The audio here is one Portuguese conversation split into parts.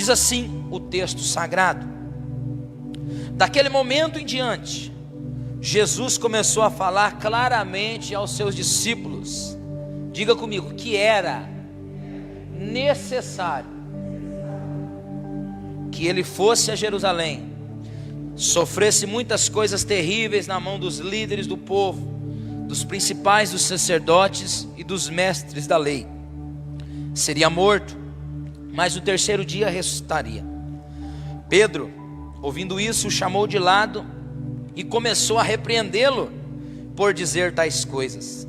Diz assim o texto sagrado: daquele momento em diante, Jesus começou a falar claramente aos seus discípulos. Diga comigo, que era necessário que ele fosse a Jerusalém, sofresse muitas coisas terríveis na mão dos líderes do povo, dos principais dos sacerdotes e dos mestres da lei. Seria morto, mas no terceiro dia ressuscitaria. Pedro, ouvindo isso, o chamou de lado e começou a repreendê-lo por dizer tais coisas.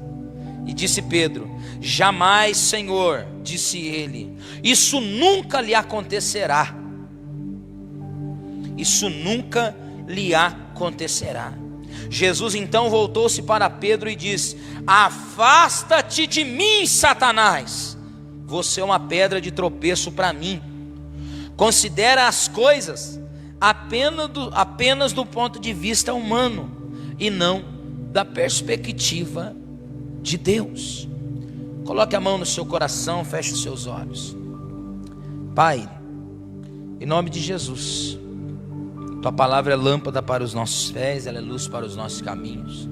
E disse Pedro: jamais, Senhor, disse ele, isso nunca lhe acontecerá. Isso nunca lhe acontecerá. Jesus então voltou-se para Pedro e disse: afasta-te de mim, Satanás, você é uma pedra de tropeço para mim. Considera as coisas apenas do ponto de vista humano e não da perspectiva de Deus. Coloque a mão no seu coração, feche os seus olhos. Pai, em nome de Jesus, Tua palavra é lâmpada para os nossos pés, ela é luz para os nossos caminhos.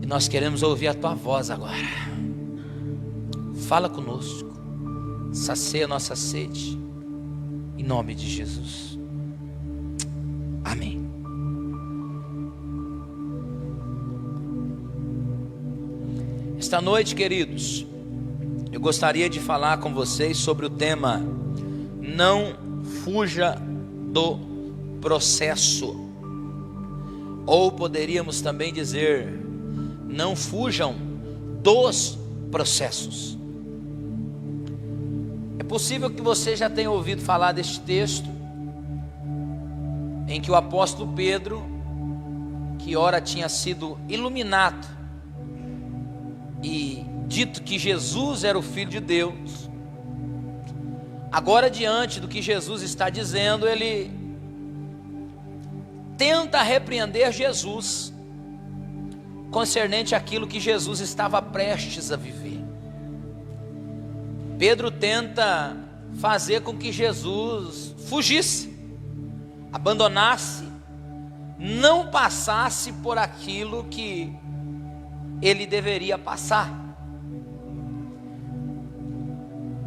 E nós queremos ouvir a Tua voz agora. Fala conosco, sacia a nossa sede, em nome de Jesus. Amém. Esta noite, queridos, eu gostaria de falar com vocês sobre o tema: não fuja do processo. Ou poderíamos também dizer: não fujam dos processos. É possível que você já tenha ouvido falar deste texto, em que o apóstolo Pedro, que ora tinha sido iluminado e dito que Jesus era o Filho de Deus, agora, diante do que Jesus está dizendo, ele tenta repreender Jesus concernente àquilo que Jesus estava prestes a viver. Pedro tenta fazer com que Jesus fugisse, abandonasse, não passasse por aquilo que ele deveria passar.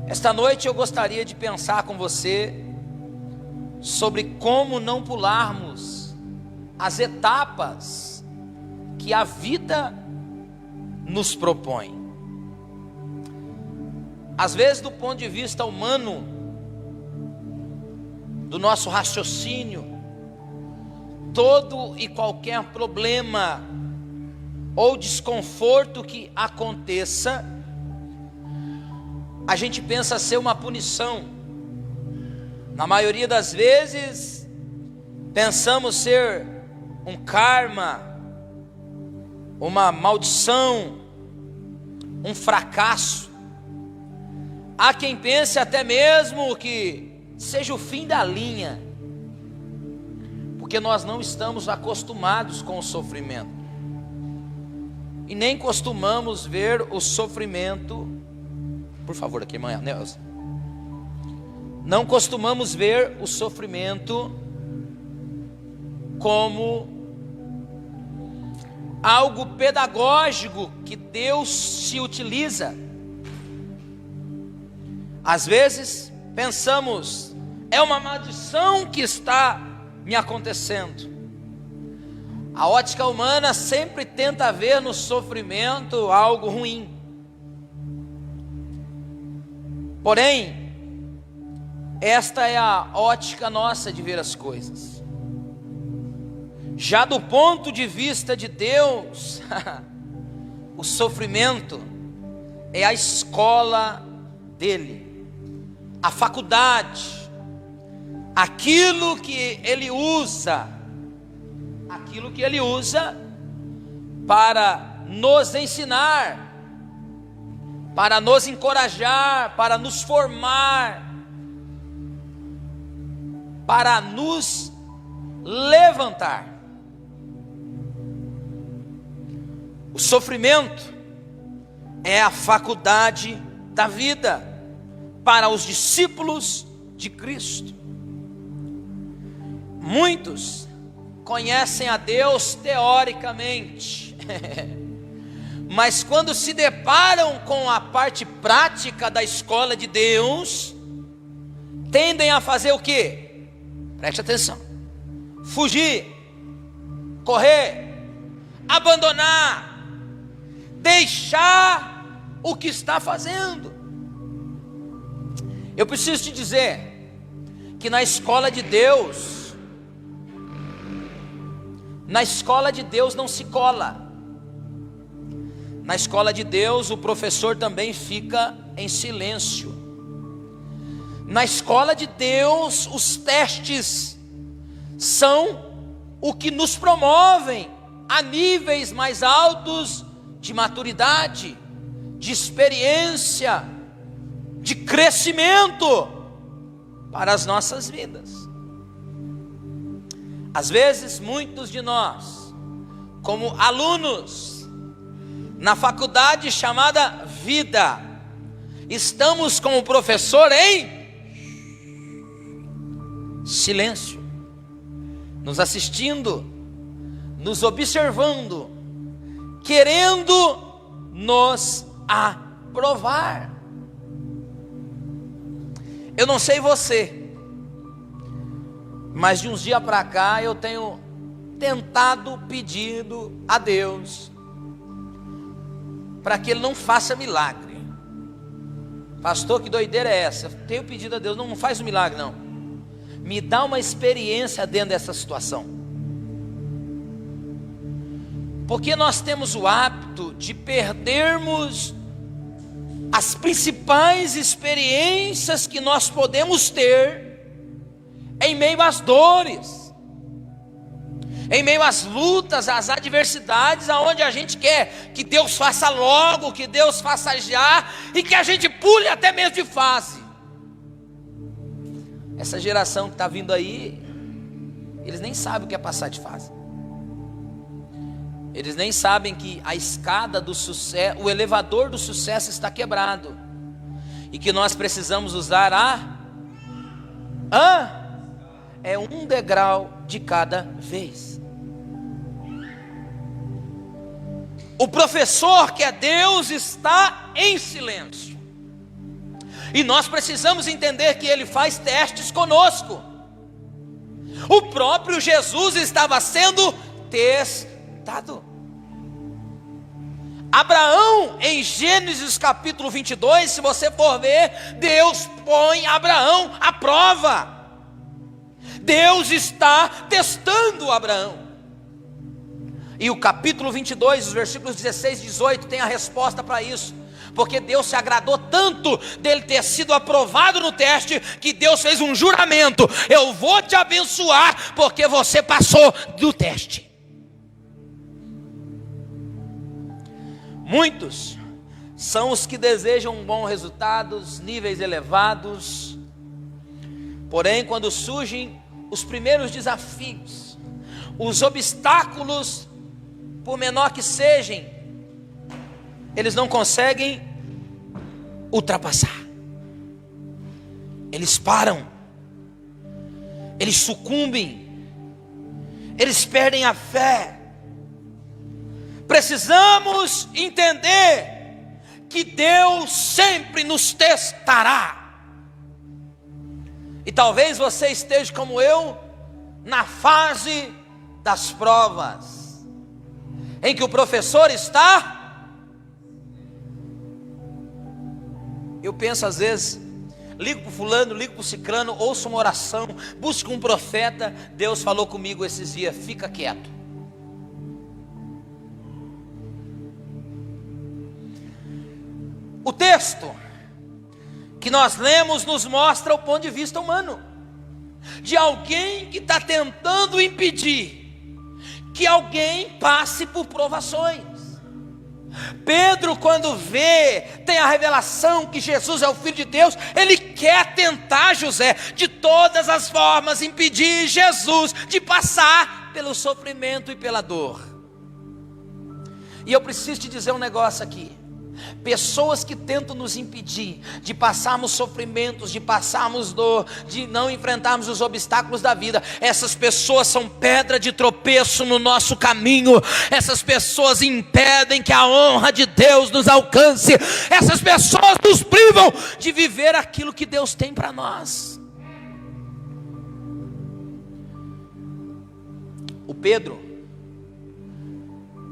Esta noite eu gostaria de pensar com você sobre como não pularmos as etapas que a vida nos propõe. Às vezes, do ponto de vista humano, do nosso raciocínio, todo e qualquer problema ou desconforto que aconteça, a gente pensa ser uma punição. Na maioria das vezes, pensamos ser um karma, uma maldição, um fracasso. Há quem pense até mesmo que seja o fim da linha, porque nós não estamos acostumados com o sofrimento, e nem costumamos ver o sofrimento. Por favor, aqui, irmã Neuza. Não costumamos ver o sofrimento como algo pedagógico que Deus se utiliza. Às vezes pensamos: é uma maldição que está me acontecendo. A ótica humana sempre tenta ver no sofrimento algo ruim. Porém, esta é a ótica nossa de ver as coisas. Já do ponto de vista de Deus, o sofrimento é a escola dele, a faculdade, aquilo que ele usa para nos ensinar, para nos encorajar, para nos formar, para nos levantar. O sofrimento é a faculdade da vida para os discípulos de Cristo. Muitos conhecem a Deus teoricamente, mas quando se deparam com a parte prática da escola de Deus, tendem a fazer o quê? Preste atenção: fugir, correr, abandonar, deixar o que está fazendo. Eu preciso te dizer que na escola de Deus não se cola. Na escola de Deus o professor também fica em silêncio. Na escola de Deus os testes são o que nos promovem a níveis mais altos de maturidade, de experiência, de crescimento para as nossas vidas. Às vezes muitos de nós, como alunos na faculdade chamada vida, estamos com o professor em silêncio, nos assistindo, nos observando, querendo nos aprovar. Eu não sei você, mas de uns dias para cá eu tenho tentado, pedido a Deus para que Ele não faça milagre. Pastor, que doideira é essa? Eu tenho pedido a Deus, não faz um milagre não. Me dá uma experiência dentro dessa situação. Porque nós temos o hábito de perdermos as principais experiências que nós podemos ter em meio às dores, em meio às lutas, às adversidades, aonde a gente quer que Deus faça logo, que Deus faça já, e que a gente pule até mesmo de fase. Essa geração que está vindo aí, eles nem sabem o que é passar de fase. Eles nem sabem que a escada do sucesso, o elevador do sucesso está quebrado, e que nós precisamos usar é um degrau de cada vez. O professor, que é Deus, está em silêncio, e nós precisamos entender que Ele faz testes conosco. O próprio Jesus estava sendo testado. Abraão, em Gênesis capítulo 22, se você for ver, Deus põe Abraão à prova. Deus está testando Abraão. E o capítulo 22, os versículos 16 e 18 tem a resposta para isso. Porque Deus se agradou tanto dele ter sido aprovado no teste, que Deus fez um juramento: eu vou te abençoar porque você passou do teste. Muitos são os que desejam bons resultados, níveis elevados, porém quando surgem os primeiros desafios, os obstáculos, por menor que sejam, eles não conseguem ultrapassar. Eles param, eles sucumbem, eles perdem a fé. Precisamos entender que Deus sempre nos testará. E talvez você esteja como eu, na fase das provas, em que o professor está. Eu penso às vezes, ligo para o fulano, ligo para o ciclano, ouço uma oração, busco um profeta. Deus falou comigo esses dias: fica quieto. O texto que nós lemos nos mostra o ponto de vista humano, de alguém que está tentando impedir que alguém passe por provações. Pedro, quando tem a revelação que Jesus é o Filho de Deus, ele quer tentar José de todas as formas, impedir Jesus de passar pelo sofrimento e pela dor. E eu preciso te dizer um negócio aqui: Pessoas que tentam nos impedir de passarmos sofrimentos, de passarmos dor, de não enfrentarmos os obstáculos da vida. Essas pessoas são pedra de tropeço no nosso caminho. Essas pessoas impedem que a honra de Deus nos alcance. Essas pessoas nos privam de viver aquilo que Deus tem para nós. O Pedro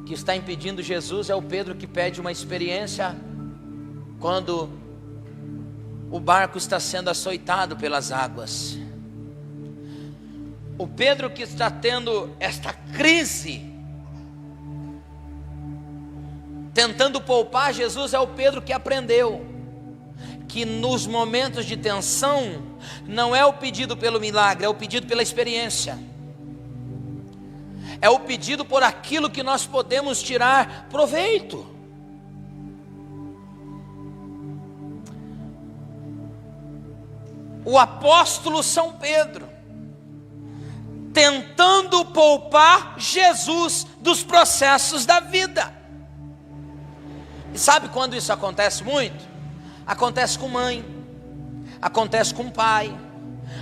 que está impedindo Jesus é o Pedro que pede uma experiência quando o barco está sendo açoitado pelas águas. O Pedro que está tendo esta crise, tentando poupar Jesus, é o Pedro que aprendeu que nos momentos de tensão não é o pedido pelo milagre, é o pedido pela experiência. É o pedido por aquilo que nós podemos tirar proveito. O apóstolo São Pedro, tentando poupar Jesus dos processos da vida. E sabe quando isso acontece muito? Acontece com mãe, acontece com pai,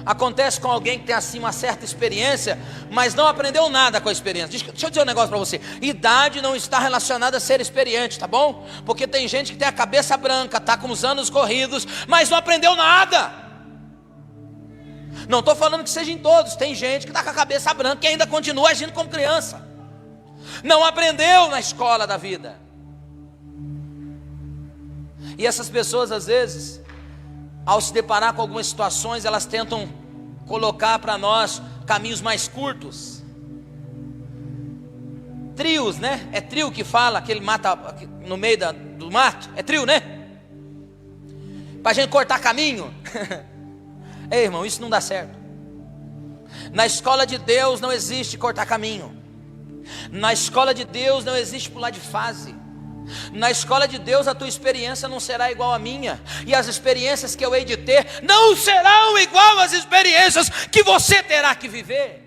acontece com alguém que tem assim uma certa experiência, mas não aprendeu nada com a experiência. Deixa eu dizer um negócio para você: idade não está relacionada a ser experiente, tá bom? Porque tem gente que tem a cabeça branca, está com os anos corridos, mas não aprendeu nada. Não estou falando que seja em todos, tem gente que está com a cabeça branca e ainda continua agindo como criança. Não aprendeu na escola da vida. E essas pessoas às vezes, ao se deparar com algumas situações, elas tentam colocar para nós caminhos mais curtos. Trios, né? É trio que fala, que ele mata no meio do mato. É trio, né? Para a gente cortar caminho. Ei, irmão, isso não dá certo. Na escola de Deus não existe cortar caminho. Na escola de Deus não existe pular de fase. Na escola de Deus a tua experiência não será igual à minha, e as experiências que eu hei de ter não serão igual às experiências que você terá que viver.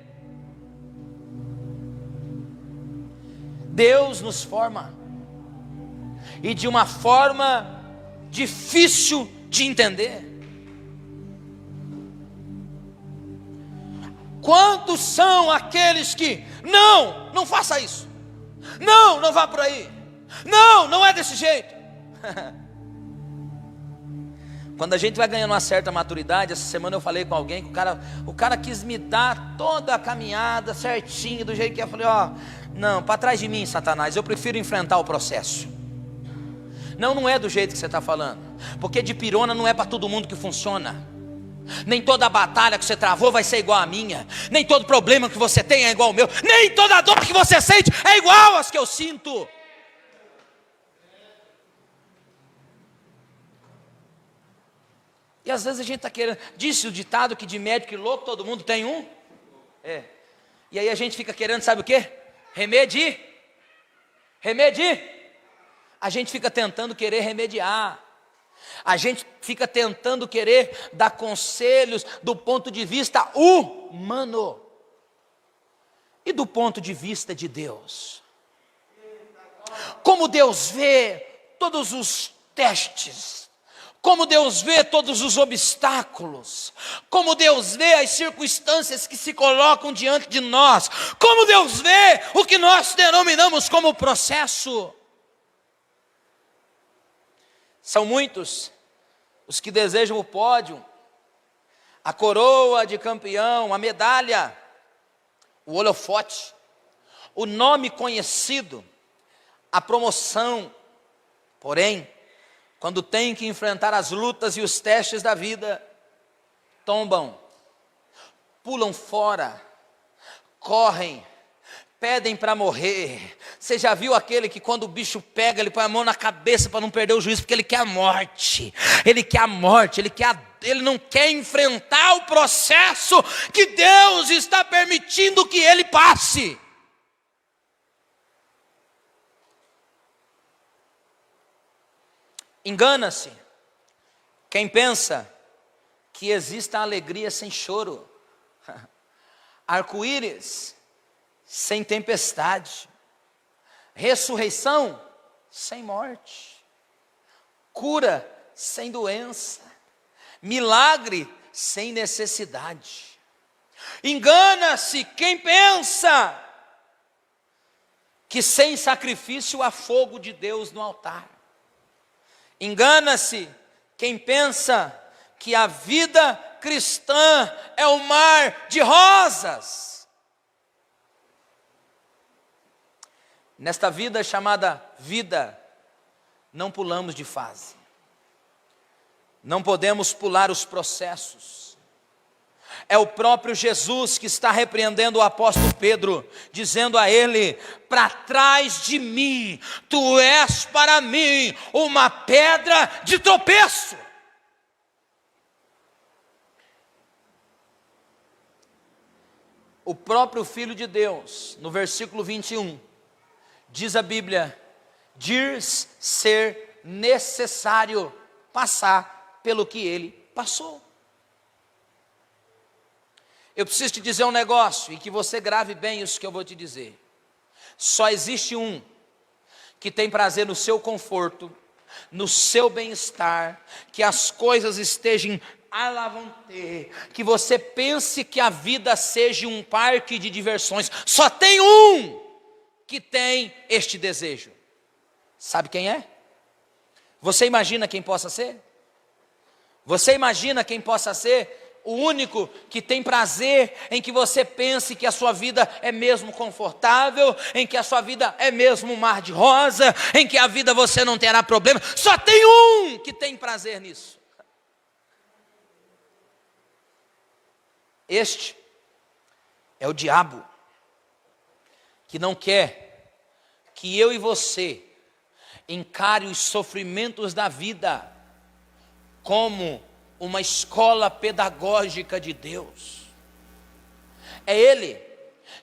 Deus nos forma, e de uma forma difícil de entender. Quantos são aqueles que não faça isso, não vá por aí, não é desse jeito. Quando a gente vai ganhando uma certa maturidade, essa semana eu falei com alguém que o cara quis me dar toda a caminhada certinho, do jeito que eu falei: não, para trás de mim, Satanás, eu prefiro enfrentar o processo. Não é do jeito que você está falando, porque de pirona não é para todo mundo que funciona. Nem toda batalha que você travou vai ser igual a minha, nem todo problema que você tem é igual ao meu, nem toda dor que você sente é igual às que eu sinto. E às vezes a gente está querendo, disse o ditado que de médico e louco todo mundo tem um. E aí a gente fica querendo, sabe o quê? Remedie. A gente fica tentando querer remediar. A gente fica tentando querer dar conselhos do ponto de vista humano. E do ponto de vista de Deus? Como Deus vê todos os testes, como Deus vê todos os obstáculos, como Deus vê as circunstâncias que se colocam diante de nós, como Deus vê o que nós denominamos como processo. São muitos os que desejam o pódio, a coroa de campeão, a medalha, o holofote, o nome conhecido, a promoção. Porém, quando tem que enfrentar as lutas e os testes da vida, tombam, pulam fora, correm, pedem para morrer. Você já viu aquele que quando o bicho pega, ele põe a mão na cabeça para não perder o juízo, porque ele quer a morte, ele não quer enfrentar o processo que Deus está permitindo que ele passe. Engana-se quem pensa que exista alegria sem choro, arco-íris sem tempestade, ressurreição sem morte. cura sem doença, milagre sem necessidade. Engana-se quem pensa que sem sacrifício há fogo de Deus no altar. Engana-se quem pensa que a vida cristã é um mar de rosas. Nesta vida chamada vida, não pulamos de fase. Não podemos pular os processos. É o próprio Jesus que está repreendendo o apóstolo Pedro, dizendo a ele: para trás de mim, tu és para mim uma pedra de tropeço. O próprio Filho de Deus, no versículo 21, diz a Bíblia, diz ser necessário passar pelo que ele passou. Eu preciso te dizer um negócio, e que você grave bem isso que eu vou te dizer. Só existe um que tem prazer no seu conforto, no seu bem-estar, que as coisas estejam alavante, que você pense que a vida seja um parque de diversões. Só tem um que tem este desejo. Sabe quem é? Você imagina quem possa ser? Você imagina quem possa ser o único que tem prazer em que você pense que a sua vida é mesmo confortável, em que a sua vida é mesmo um mar de rosa, em que a vida você não terá problema? Só tem um que tem prazer nisso. Este é o diabo, que não quer que eu e você encare os sofrimentos da vida como uma escola pedagógica de Deus. É ele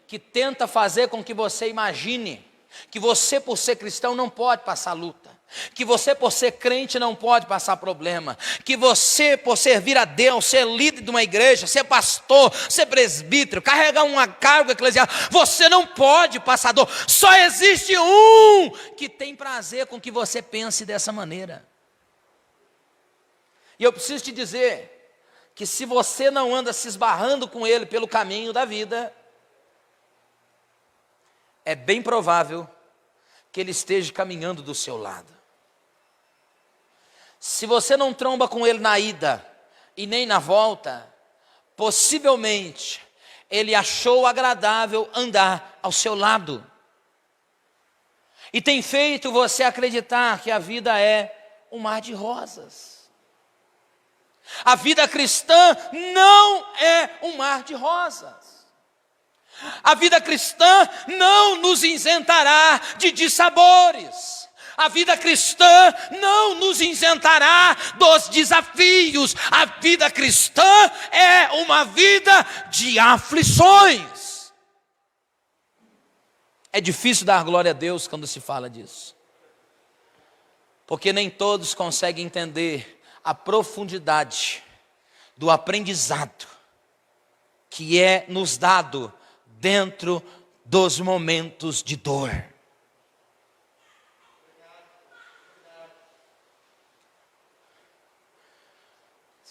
que tenta fazer com que você imagine que você, por ser cristão, não pode passar luta, que você, por ser crente, não pode passar problema, que você, por servir a Deus, ser líder de uma igreja, ser pastor, ser presbítero, carregar uma carga eclesial, você não pode passar dor. Só existe um que tem prazer com que você pense dessa maneira. E eu preciso te dizer que se você não anda se esbarrando com ele pelo caminho da vida, é bem provável que ele esteja caminhando do seu lado. Se você não tromba com ele na ida e nem na volta, possivelmente ele achou agradável andar ao seu lado. E tem feito você acreditar que a vida é um mar de rosas. A vida cristã não é um mar de rosas. A vida cristã não nos isentará de dissabores. A vida cristã não nos isentará dos desafios. A vida cristã é uma vida de aflições. É difícil dar glória a Deus quando se fala disso, porque nem todos conseguem entender a profundidade do aprendizado que é nos dado dentro dos momentos de dor.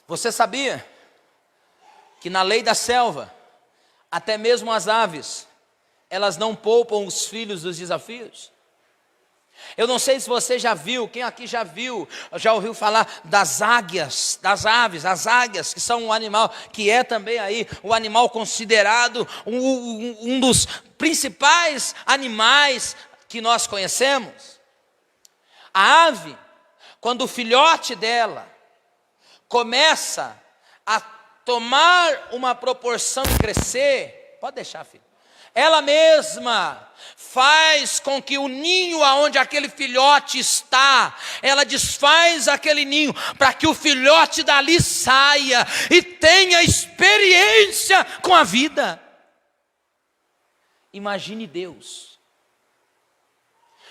Você sabia que na lei da selva, até mesmo as aves, elas não poupam os filhos dos desafios? Eu não sei se você já viu, quem aqui já viu, já ouviu falar das águias, das aves, as águias, que são um animal, que é também aí o animal considerado um dos principais animais que nós conhecemos. A ave, quando o filhote dela começa a tomar uma proporção e crescer, pode deixar, filho, ela mesma faz com que o ninho aonde aquele filhote está, ela desfaz aquele ninho para que o filhote dali saia e tenha experiência com a vida. Imagine Deus.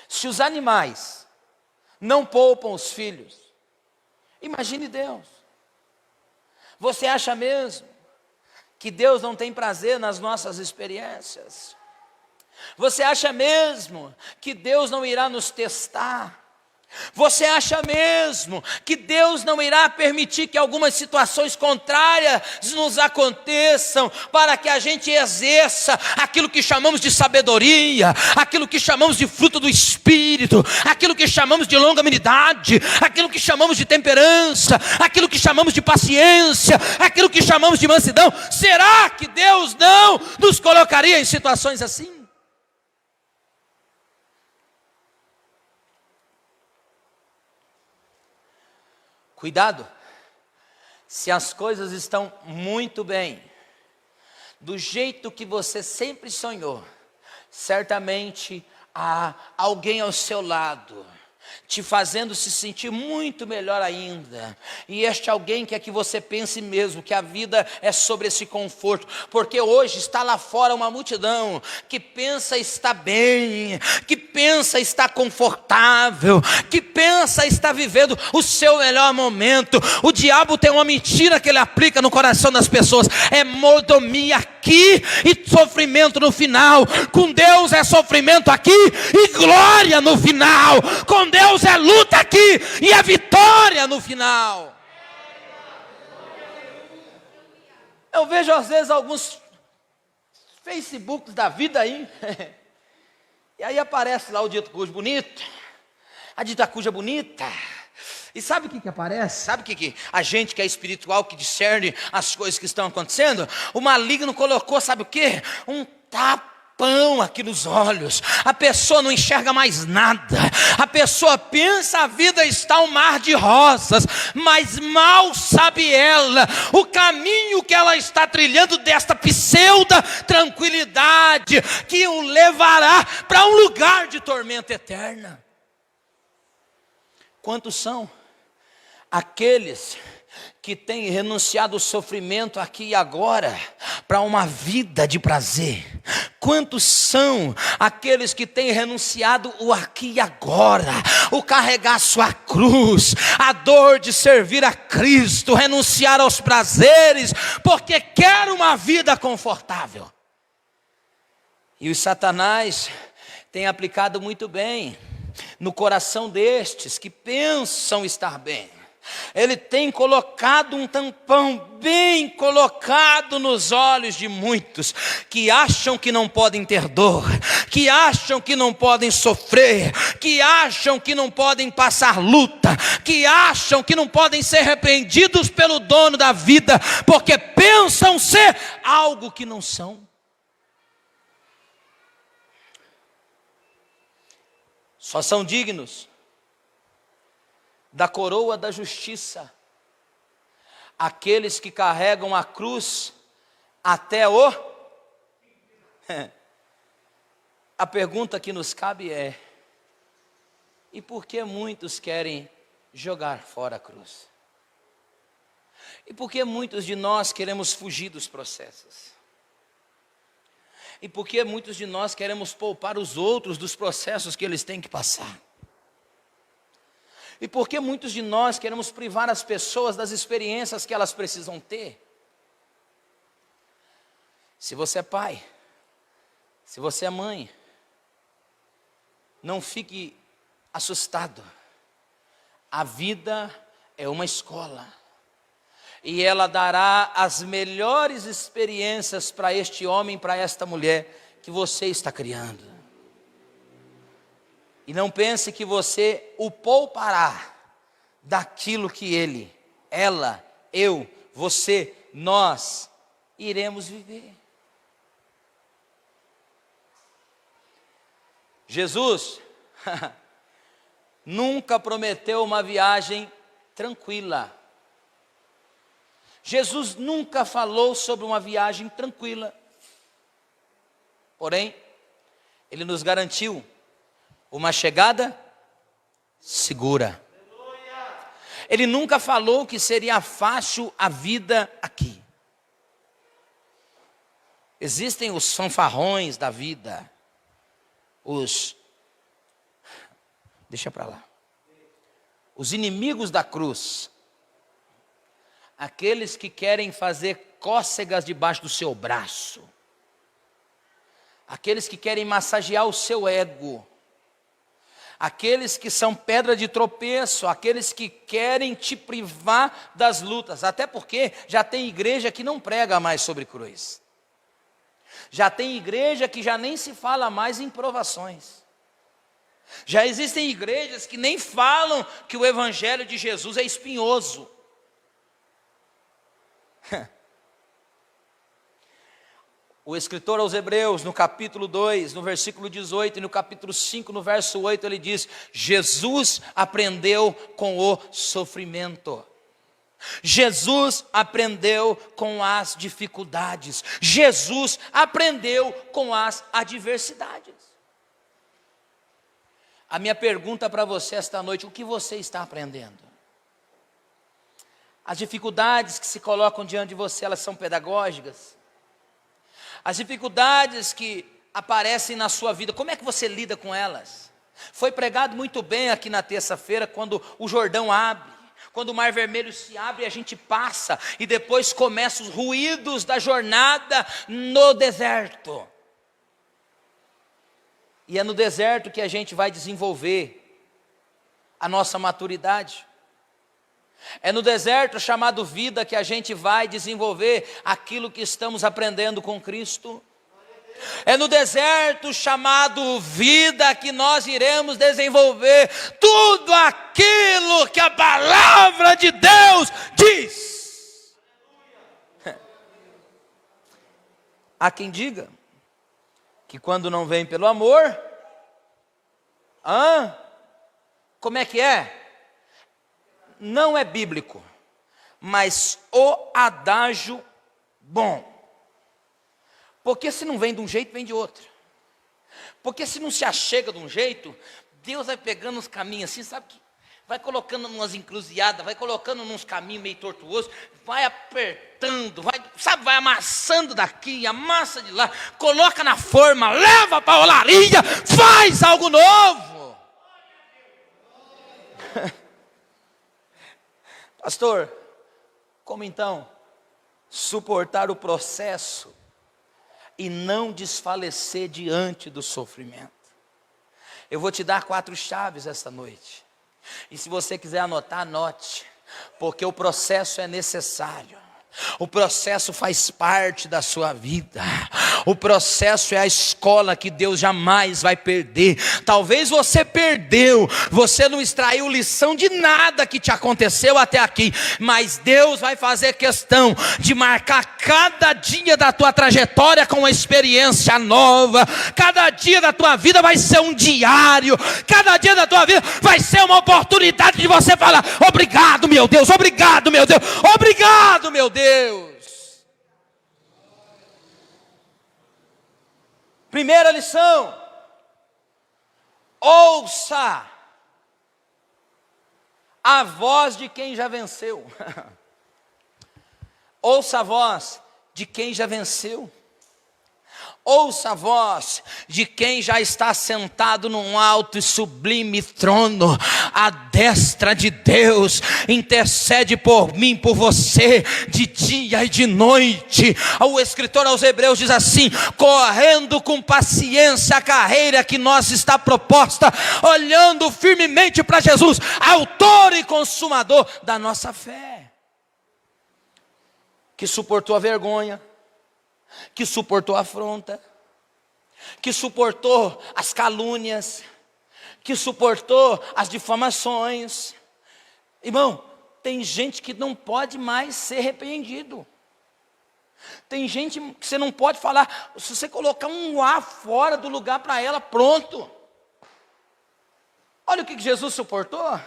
Se os animais não poupam os filhos, imagine Deus. Você acha mesmo que Deus não tem prazer nas nossas experiências? Você acha mesmo que Deus não irá nos testar? Você acha mesmo que Deus não irá permitir que algumas situações contrárias nos aconteçam para que a gente exerça aquilo que chamamos de sabedoria, aquilo que chamamos de fruto do Espírito, aquilo que chamamos de longanimidade, aquilo que chamamos de temperança, aquilo que chamamos de paciência, aquilo que chamamos de mansidão? Será que Deus não nos colocaria em situações assim? Cuidado, se as coisas estão muito bem, do jeito que você sempre sonhou, certamente há alguém ao seu lado, te fazendo se sentir muito melhor ainda. E este alguém quer que você pense mesmo que a vida é sobre esse conforto, porque hoje está lá fora uma multidão que pensa estar bem, que pensa estar confortável, que pensa estar vivendo o seu melhor momento. O diabo tem uma mentira que ele aplica no coração das pessoas: é mordomia aqui e sofrimento no final. Com Deus é sofrimento aqui e glória no final. Com Deus é luta aqui e a vitória no final. Eu vejo às vezes alguns Facebooks da vida aí, e aí aparece lá o dito cujo bonito, a dita cuja bonita. E sabe o que aparece? Sabe o que a gente que é espiritual, que discerne as coisas que estão acontecendo? O maligno colocou, sabe o que? Um tapão aqui nos olhos. A pessoa não enxerga mais nada. A pessoa pensa a vida está um mar de rosas, mas mal sabe ela o caminho que ela está trilhando desta pseudo tranquilidade que o levará para um lugar de tormenta eterna. Quantos são aqueles que têm renunciado ao sofrimento aqui e agora para uma vida de prazer? Quantos são aqueles que têm renunciado o aqui e agora, o carregar sua cruz, a dor de servir a Cristo, renunciar aos prazeres, porque quer uma vida confortável? E o Satanás tem aplicado muito bem no coração destes que pensam estar bem. Ele tem colocado um tampão bem colocado nos olhos de muitos que acham que não podem ter dor, que acham que não podem sofrer, que acham que não podem passar luta, que acham que não podem ser repreendidos pelo dono da vida, porque pensam ser algo que não são. Só são dignos da coroa da justiça aqueles que carregam a cruz até o... A pergunta que nos cabe é: e por que muitos querem jogar fora a cruz? E por que muitos de nós queremos fugir dos processos? E por que muitos de nós queremos poupar os outros dos processos que eles têm que passar? E por que muitos de nós queremos privar as pessoas das experiências que elas precisam ter? Se você é pai, se você é mãe, não fique assustado. A vida é uma escola. E ela dará as melhores experiências para este homem, para esta mulher que você está criando. E não pense que você o poupará daquilo que ele, ela, eu, você, nós iremos viver. Jesus nunca prometeu uma viagem tranquila. Jesus nunca falou sobre uma viagem tranquila. Porém, ele nos garantiu uma chegada segura. Ele nunca falou que seria fácil a vida aqui. Existem os fanfarrões da vida, deixa para lá, os inimigos da cruz, aqueles que querem fazer cócegas debaixo do seu braço, aqueles que querem massagear o seu ego, aqueles que são pedra de tropeço, aqueles que querem te privar das lutas, até porque já tem igreja que não prega mais sobre cruz, já tem igreja que já nem se fala mais em provações, já existem igrejas que nem falam que o evangelho de Jesus é espinhoso. O escritor aos Hebreus, no capítulo 2, no versículo 18, e no capítulo 5, no verso 8, ele diz: Jesus aprendeu com o sofrimento. Jesus aprendeu com as dificuldades. Jesus aprendeu com as adversidades. A minha pergunta para você esta noite: o que você está aprendendo? As dificuldades que se colocam diante de você, elas são pedagógicas? As dificuldades que aparecem na sua vida, como é que você lida com elas? Foi pregado muito bem aqui na terça-feira, quando o Jordão abre, quando o Mar Vermelho se abre e a gente passa, e depois começam os ruídos da jornada no deserto. E é no deserto que a gente vai desenvolver a nossa maturidade. É no deserto chamado vida que a gente vai desenvolver aquilo que estamos aprendendo com Cristo. É no deserto chamado vida que nós iremos desenvolver tudo aquilo que a palavra de Deus diz. Há quem diga que quando não vem pelo amor, como é que é? Não é bíblico, mas o adágio bom. Porque se não vem de um jeito, vem de outro. Porque se não se achega de um jeito, Deus vai pegando uns caminhos assim, sabe? Vai colocando umas encruzilhadas, vai colocando uns caminhos meio tortuosos, vai apertando, vai amassando daqui, amassa de lá, coloca na forma, leva para a olaria, faz algo novo. Pastor, como então suportar o processo e não desfalecer diante do sofrimento? Eu vou te dar 4 chaves esta noite. E se você quiser anotar, anote, porque o processo é necessário. O processo faz parte da sua vida. O processo é a escola que Deus jamais vai perder. Talvez você perdeu, você não extraiu lição de nada que te aconteceu até aqui, mas Deus vai fazer questão de marcar cada dia da tua trajetória com uma experiência nova. Cada dia da tua vida vai ser um diário. Cada dia da tua vida vai ser uma oportunidade de você falar: obrigado, meu Deus, obrigado, meu Deus, obrigado, meu Deus. Primeira lição: ouça a voz de quem já venceu. Ouça a voz de quem já venceu. Ouça a voz de quem já está sentado num alto e sublime trono. A destra de Deus intercede por mim, por você, de dia e de noite. O escritor aos Hebreus diz assim: correndo com paciência a carreira que nos está proposta, olhando firmemente para Jesus, autor e consumador da nossa fé, que suportou a vergonha, que suportou a afronta, que suportou as calúnias, que suportou as difamações. Irmão, tem gente que não pode mais ser repreendido. Tem gente que você não pode falar, se você colocar um A fora do lugar para ela, pronto. Olha o que Jesus suportou.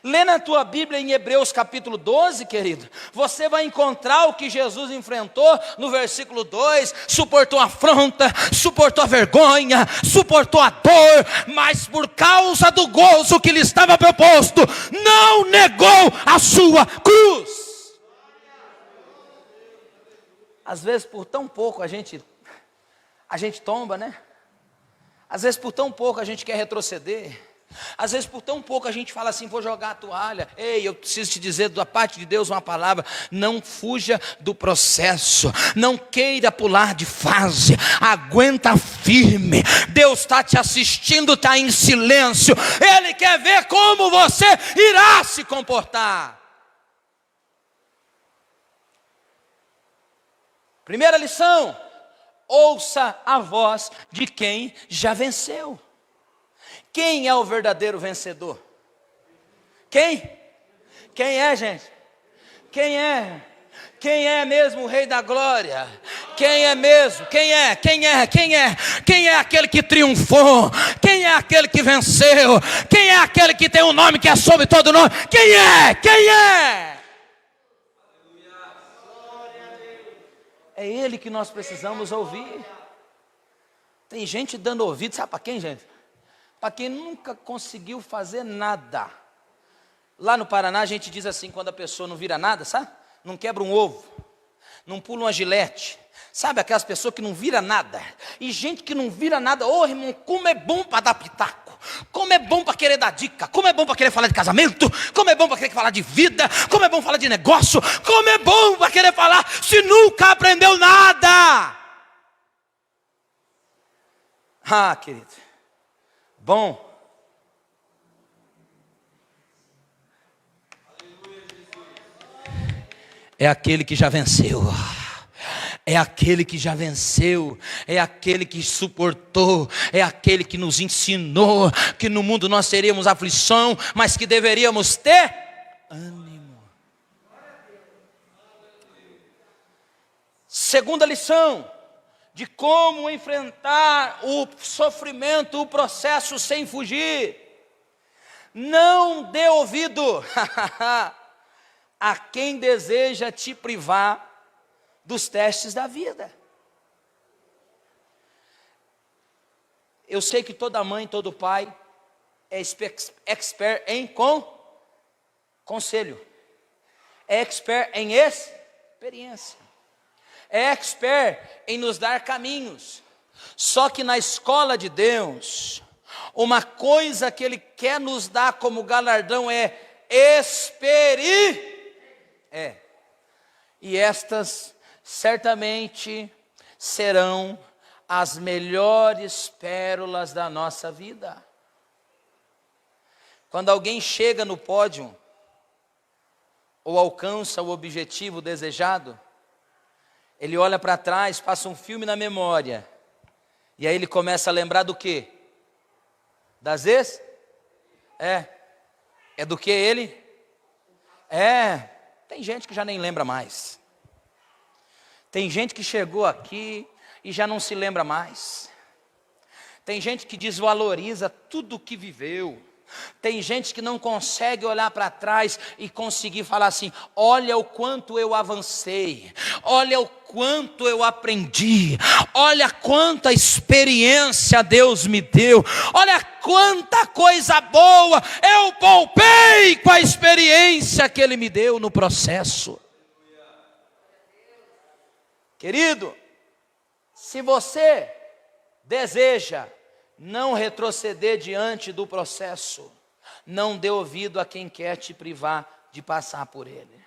Lê na tua Bíblia em Hebreus capítulo 12, querido. Você vai encontrar o que Jesus enfrentou no versículo 2. Suportou a afronta, suportou a vergonha, suportou a dor, mas por causa do gozo que lhe estava proposto, não negou a sua cruz. Às vezes por tão pouco a gente tomba, né? Às vezes por tão pouco a gente quer retroceder. Às vezes por tão pouco a gente fala assim, vou jogar a toalha. Ei, eu preciso te dizer da parte de Deus uma palavra: não fuja do processo, não queira pular de fase, aguenta firme. Deus está te assistindo, está em silêncio, Ele quer ver como você irá se comportar. Primeira lição: ouça a voz de quem já venceu. Quem é o verdadeiro vencedor? Quem? Quem é, gente? Quem é? Quem é mesmo o Rei da Glória? Quem é mesmo? Quem é? Quem é? Quem é? Quem é aquele que triunfou? Quem é aquele que venceu? Quem é aquele que tem um nome que é sobre todo nome? Quem é? Quem é? É Ele que nós precisamos ouvir. Tem gente dando ouvido, sabe para quem, gente? Para quem nunca conseguiu fazer nada. Lá no Paraná a gente diz assim, quando a pessoa não vira nada, sabe? Não quebra um ovo, não pula uma gilete. Sabe aquelas pessoas que não vira nada? E gente que não vira nada, ô irmão, como é bom para dar pitaco. Como é bom para querer dar dica. Como é bom para querer falar de casamento. Como é bom para querer falar de vida. Como é bom falar de negócio. Como é bom para querer falar se nunca aprendeu nada. Ah, querido, bom. É aquele que já venceu. É aquele que já venceu, é aquele que suportou, é aquele que nos ensinou que no mundo nós teríamos aflição, mas que deveríamos ter ânimo. Segunda lição de como enfrentar o sofrimento, o processo sem fugir: não dê ouvido a quem deseja te privar dos testes da vida. Eu sei que toda mãe, todo pai é expert em conselho, é expert em experiência, é expert em nos dar caminhos. Só que na escola de Deus, uma coisa que Ele quer nos dar como galardão é e estas certamente serão as melhores pérolas da nossa vida. Quando alguém chega no pódio, ou alcança o objetivo desejado, ele olha para trás, passa um filme na memória, e aí ele começa a lembrar do quê? Das vezes? É do que ele? Tem gente que já nem lembra mais. Tem gente que chegou aqui e já não se lembra mais. Tem gente que desvaloriza tudo o que viveu. Tem gente que não consegue olhar para trás e conseguir falar assim: olha o quanto eu avancei, olha o quanto eu aprendi, olha quanta experiência Deus me deu, olha quanta coisa boa eu poupei com a experiência que Ele me deu no processo. Querido, se você deseja não retroceder diante do processo, não dê ouvido a quem quer te privar de passar por ele.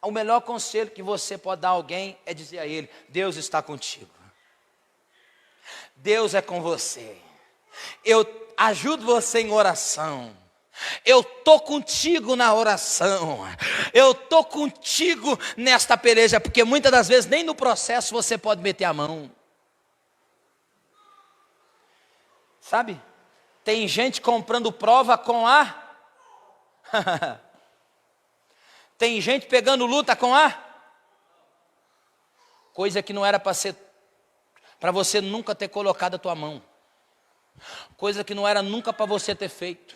O melhor conselho que você pode dar a alguém é dizer a ele: Deus está contigo, Deus é com você, eu ajudo você em oração, eu estou contigo na oração, eu estou contigo nesta peleja, porque muitas das vezes nem no processo você pode meter a mão. Sabe, tem gente comprando prova com a tem gente pegando luta com a coisa que não era para você nunca ter colocado a tua mão, coisa que não era nunca para você ter feito,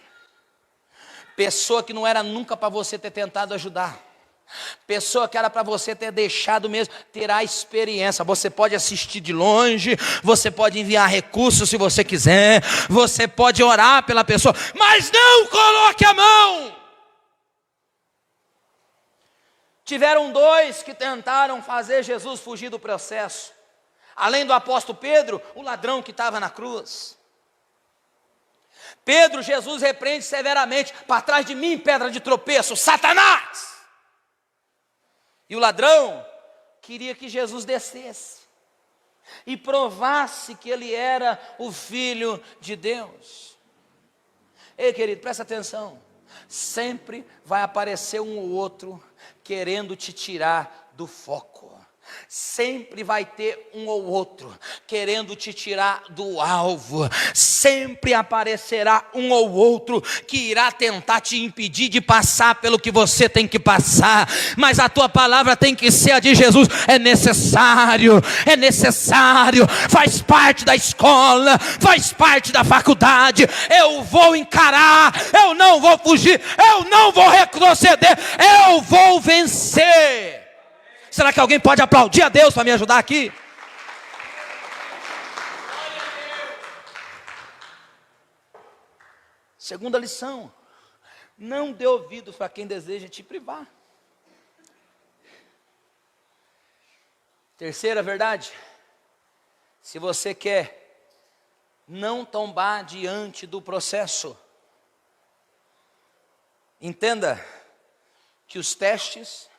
pessoa que não era nunca para você ter tentado ajudar, pessoa que era para você ter deixado mesmo, terá experiência. Você pode assistir de longe, você pode enviar recursos se você quiser, você pode orar pela pessoa, mas não coloque a mão. Tiveram dois que tentaram fazer Jesus fugir do processo, além do apóstolo Pedro, o ladrão que estava na cruz. Pedro, Jesus repreende severamente: para trás de mim, pedra de tropeço, Satanás. E o ladrão queria que Jesus descesse e provasse que ele era o Filho de Deus. Ei, querido, presta atenção. Sempre vai aparecer um ou outro querendo te tirar do foco. Sempre vai ter um ou outro querendo te tirar do alvo. Sempre aparecerá um ou outro que irá tentar te impedir de passar pelo que você tem que passar. Mas a tua palavra tem que ser a de Jesus: é necessário, faz parte da escola, faz parte da faculdade. Eu vou encarar, eu não vou fugir, eu não vou retroceder, eu vou vencer. Será que alguém pode aplaudir a Deus para me ajudar aqui? Segunda lição: não dê ouvido para quem deseja te privar. Terceira verdade: se você quer não tombar diante do processo, entenda que os testes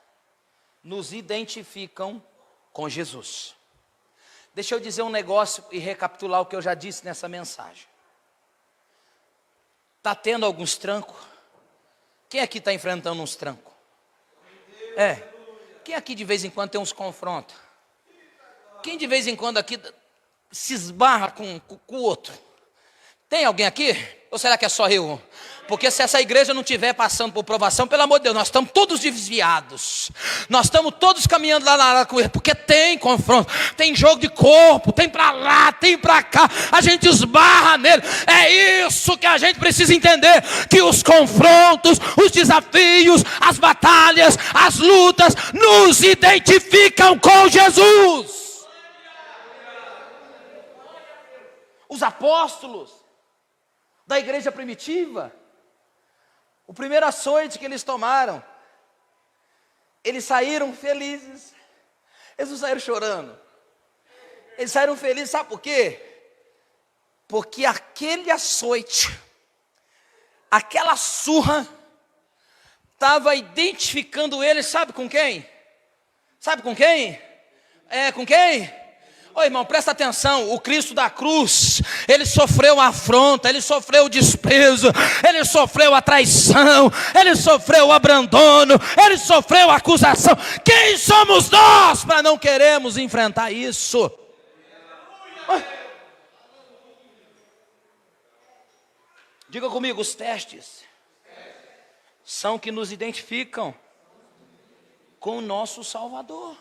nos identificam com Jesus. Deixa eu dizer um negócio e recapitular o que eu já disse nessa mensagem. Está tendo alguns trancos? Quem aqui está enfrentando uns trancos? Quem aqui de vez em quando tem uns confrontos? Quem de vez em quando aqui se esbarra com o outro? Tem alguém aqui? Ou será que é só eu? Porque se essa igreja não estiver passando por provação, pelo amor de Deus, nós estamos todos desviados. Nós estamos todos caminhando lá com ele. Porque tem confronto, tem jogo de corpo, tem para lá, tem para cá. A gente esbarra nele. É isso que a gente precisa entender. Que os confrontos, os desafios, as batalhas, as lutas nos identificam com Jesus. Os apóstolos da igreja primitiva, o primeiro açoite que eles tomaram, eles saíram felizes. Eles não saíram chorando. Eles saíram felizes, sabe por quê? Porque aquele açoite, aquela surra, estava identificando eles, sabe com quem? Sabe com quem? Com quem? Ô irmão, presta atenção, o Cristo da cruz, ele sofreu a afronta, ele sofreu o desprezo, ele sofreu a traição, ele sofreu o abandono, ele sofreu a acusação. Quem somos nós para não queremos enfrentar isso? Diga comigo, os testes são que nos identificam com o nosso Salvador.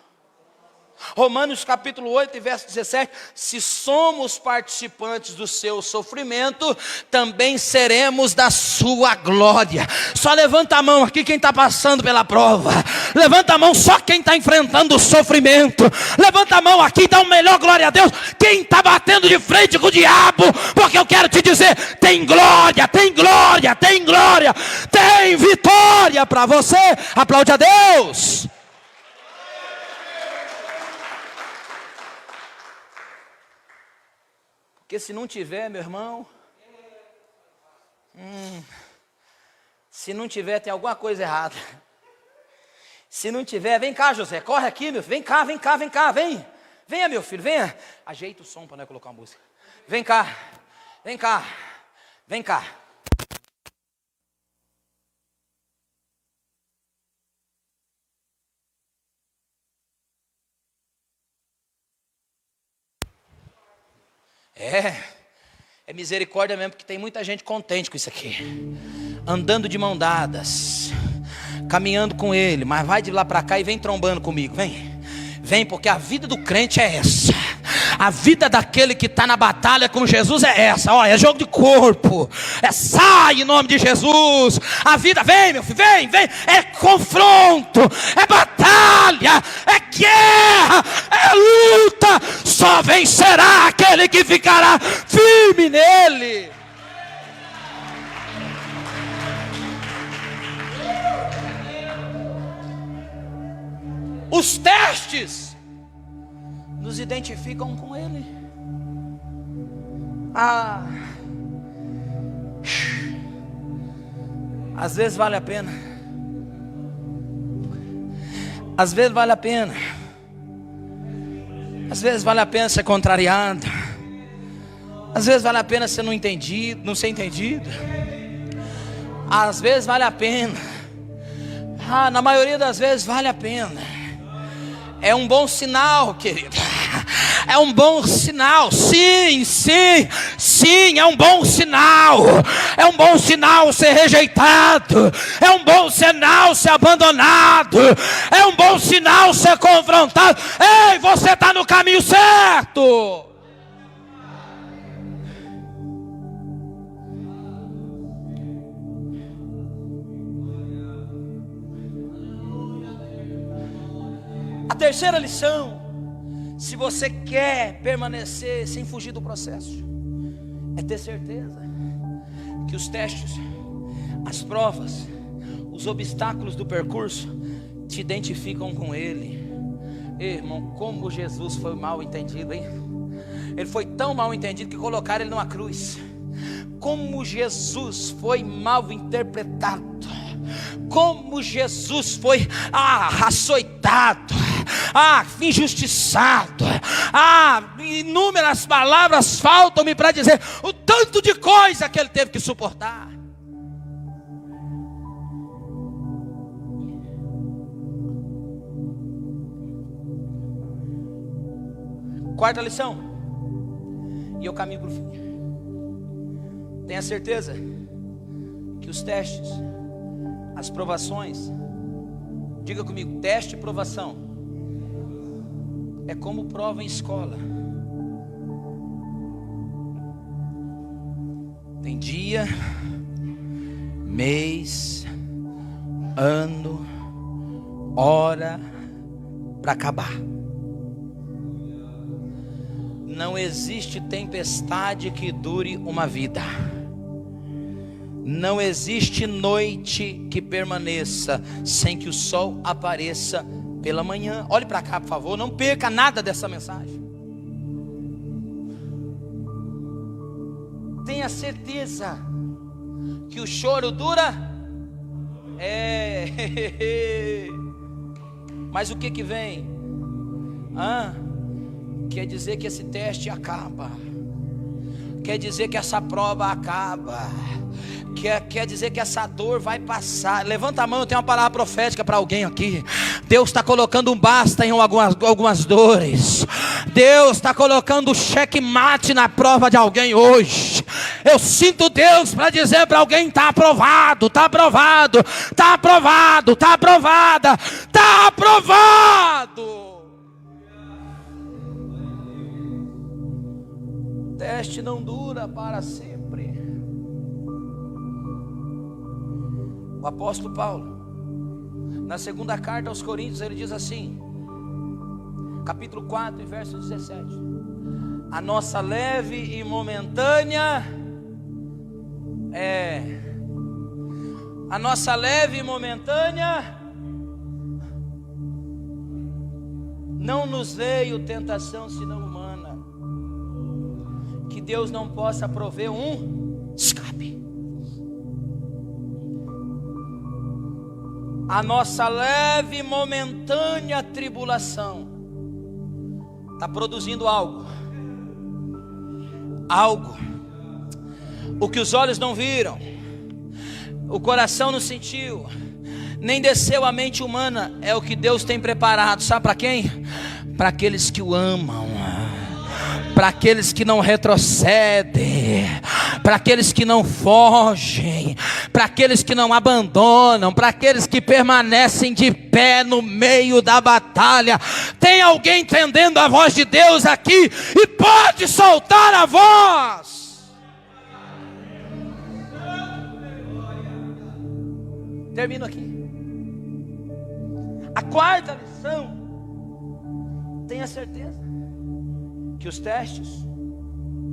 Romanos capítulo 8, verso 17: se somos participantes do seu sofrimento, também seremos da sua glória. Só levanta a mão aqui quem está passando pela prova. Levanta a mão só quem está enfrentando o sofrimento. Levanta a mão aqui e dá um melhor glória a Deus quem está batendo de frente com o diabo. Porque eu quero te dizer, tem glória, tem glória, tem glória, tem vitória para você. Aplaude a Deus. Porque se não tiver, meu irmão, se não tiver, tem alguma coisa errada. Se não tiver, vem cá, José, corre aqui, meu filho, vem cá, vem. Venha, meu filho, venha. Ajeita o som para nós colocar uma música. Vem cá. É misericórdia mesmo, porque tem muita gente contente com isso aqui, andando de mão dadas, caminhando com ele, mas vai de lá para cá e vem trombando comigo, vem, porque a vida do crente é essa. A vida daquele que está na batalha com Jesus é essa. Olha, é jogo de corpo. Sai em nome de Jesus. A vida, vem meu filho, vem. É confronto, é batalha, é guerra, é luta. Só vencerá aquele que ficará firme nele. Os testes nos identificam com ele. Às vezes vale a pena. Às vezes vale a pena. Às vezes vale a pena ser contrariado. Às vezes vale a pena ser não entendido, não ser entendido. Às vezes vale a pena. Na maioria das vezes vale a pena. É um bom sinal, querido. É um bom sinal. Sim, sim, sim, é um bom sinal. É um bom sinal ser rejeitado. É um bom sinal ser abandonado. É um bom sinal ser confrontado. Ei, você está no caminho certo. A terceira lição, se você quer permanecer sem fugir do processo, é ter certeza que os testes, as provas, os obstáculos do percurso te identificam com Ele. Irmão, como Jesus foi mal entendido, hein? Ele foi tão mal entendido que colocaram Ele numa cruz. Como Jesus foi mal interpretado. Como Jesus foi açoitado, injustiçado. Inúmeras palavras faltam-me para dizer o tanto de coisa que ele teve que suportar. Quarta lição, e eu caminho para o fim. Tenha certeza que os testes, as provações, diga comigo, teste e provação é como prova em escola. Tem dia, mês, ano, hora para acabar. Não existe tempestade que dure uma vida. Não existe noite que permaneça sem que o sol apareça pela manhã. Olhe para cá, por favor, não perca nada dessa mensagem. Tenha certeza que o choro dura. Mas o que vem? Quer dizer que esse teste acaba. Quer dizer que essa prova acaba. Quer dizer que essa dor vai passar. Levanta a mão, eu tenho uma palavra profética para alguém aqui. Deus está colocando um basta em algumas dores. Deus está colocando checkmate na prova de alguém hoje. Eu sinto Deus para dizer para alguém: está aprovado, está aprovado, está aprovado, está aprovada, está aprovado. O teste não dura para sempre. O apóstolo Paulo, na segunda carta aos Coríntios, ele diz assim, capítulo 4, verso 17: a nossa leve e momentânea não nos veio tentação senão humana, que Deus não possa prover um escape. A nossa leve e momentânea tribulação está produzindo algo. O que os olhos não viram, o coração não sentiu, nem desceu à mente humana, é o que Deus tem preparado. Sabe para quem? Para aqueles que o amam, para aqueles que não retrocedem, para aqueles que não fogem, para aqueles que não abandonam, para aqueles que permanecem de pé no meio da batalha. Tem alguém entendendo a voz de Deus aqui e pode soltar a voz? Termino aqui. A quarta lição: tenha certeza que os testes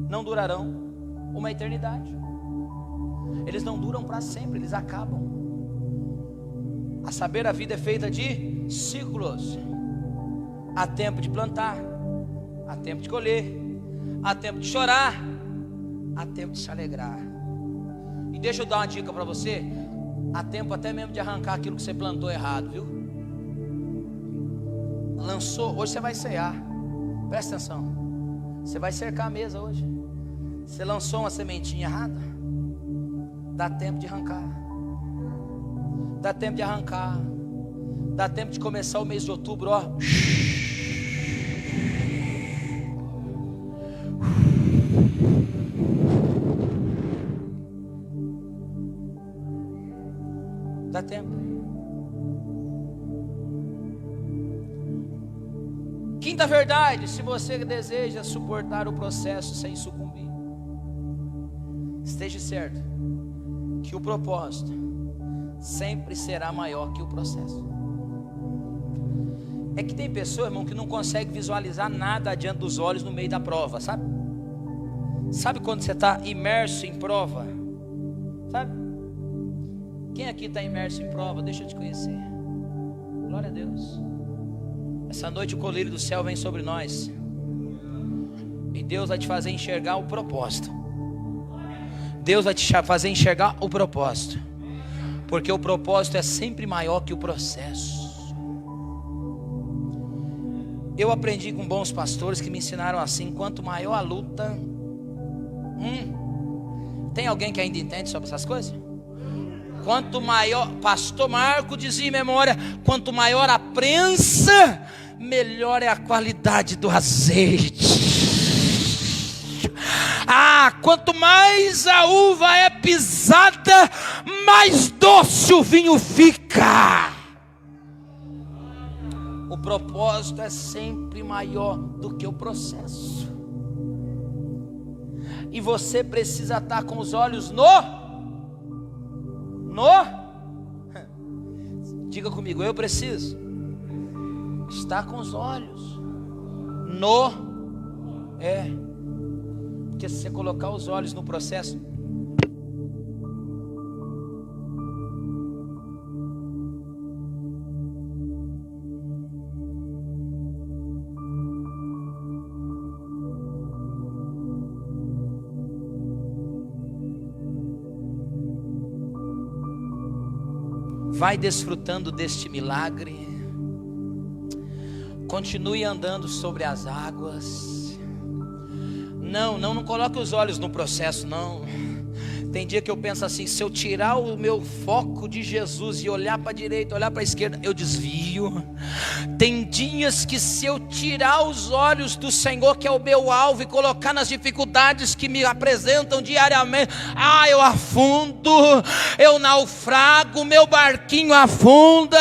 não durarão uma eternidade. Eles não duram para sempre, eles acabam. A saber, a vida é feita de ciclos. Há tempo de plantar, há tempo de colher, há tempo de chorar, há tempo de se alegrar. E deixa eu dar uma dica para você. Há tempo até mesmo de arrancar aquilo que você plantou errado, viu? Lançou, hoje você vai cear. Presta atenção. Você vai cercar a mesa hoje. Você lançou uma sementinha errada. Dá tempo de arrancar. Dá tempo de arrancar. Dá tempo de começar o mês de outubro, ó. Dá tempo. Quinta verdade: se você deseja suportar o processo sem sucumbir, esteja certo que o propósito sempre será maior que o processo. É que tem pessoa, irmão, que não consegue visualizar nada diante dos olhos no meio da prova, sabe? Sabe quando você está imerso em prova? Sabe? Quem aqui está imerso em prova? Deixa eu te conhecer. Glória a Deus. Essa noite o colírio do céu vem sobre nós. E Deus vai te fazer enxergar o propósito. Deus vai te fazer enxergar o propósito. Porque o propósito é sempre maior que o processo. Eu aprendi com bons pastores que me ensinaram assim: quanto maior a luta. Tem alguém que ainda entende sobre essas coisas? Quanto maior, pastor Marco dizia em memória, quanto maior a prensa, melhor é a qualidade do azeite. Quanto mais a uva é pisada, mais doce o vinho fica. O propósito é sempre maior do que o processo. E você precisa estar com os olhos diga comigo, eu preciso estar com os olhos porque se você colocar os olhos no processo, vai desfrutando deste milagre. Continue andando sobre as águas. Não coloque os olhos no processo, não. Tem dia que eu penso assim: se eu tirar o meu foco de Jesus e olhar para a direita, olhar para a esquerda, eu desvio. Tem dias que se eu tirar os olhos do Senhor, que é o meu alvo, e colocar nas dificuldades que me apresentam diariamente, eu afundo, eu naufrago, meu barquinho afunda.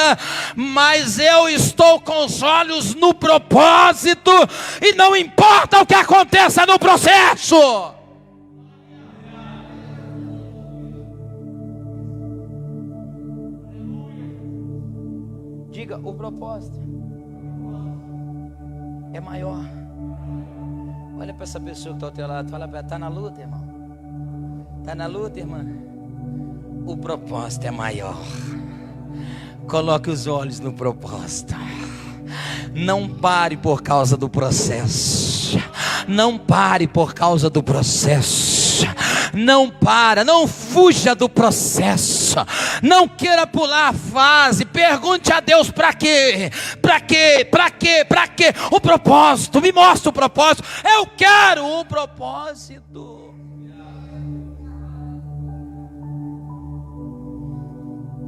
Mas eu estou com os olhos no propósito, e não importa o que aconteça no processo. Diga, o propósito é maior. Olha para essa pessoa que está ao teu lado, fala para ela: está na luta, irmão? Está na luta, irmã? O propósito é maior. Coloque os olhos no propósito. Não pare por causa do processo. Não pare por causa do processo. Não fuja do processo. Não queira pular a fase. Pergunte a Deus: para quê? Para quê? Para quê? Para quê? O propósito, me mostra o propósito. Eu quero o propósito.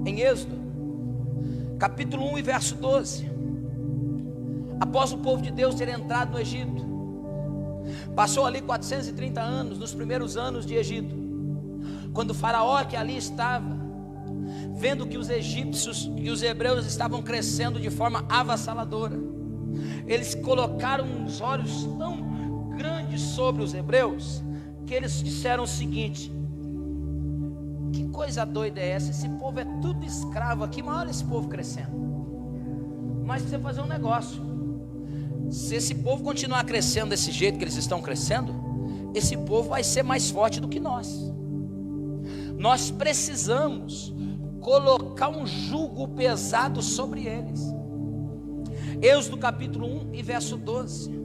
Em Êxodo, capítulo 1 e verso 12, após o povo de Deus ter entrado no Egito, passou ali 430 anos, nos primeiros anos de Egito, quando o faraó que ali estava, vendo que os egípcios e os hebreus estavam crescendo de forma avassaladora, eles colocaram uns olhos tão grandes sobre os hebreus, que eles disseram o seguinte: que coisa doida é essa? Esse povo é tudo escravo aqui, mas olha esse povo crescendo. Nós precisamos fazer um negócio. Se esse povo continuar crescendo desse jeito que eles estão crescendo, esse povo vai ser mais forte do que nós. Nós precisamos colocar um jugo pesado sobre eles. Êxodo capítulo 1 e verso 12.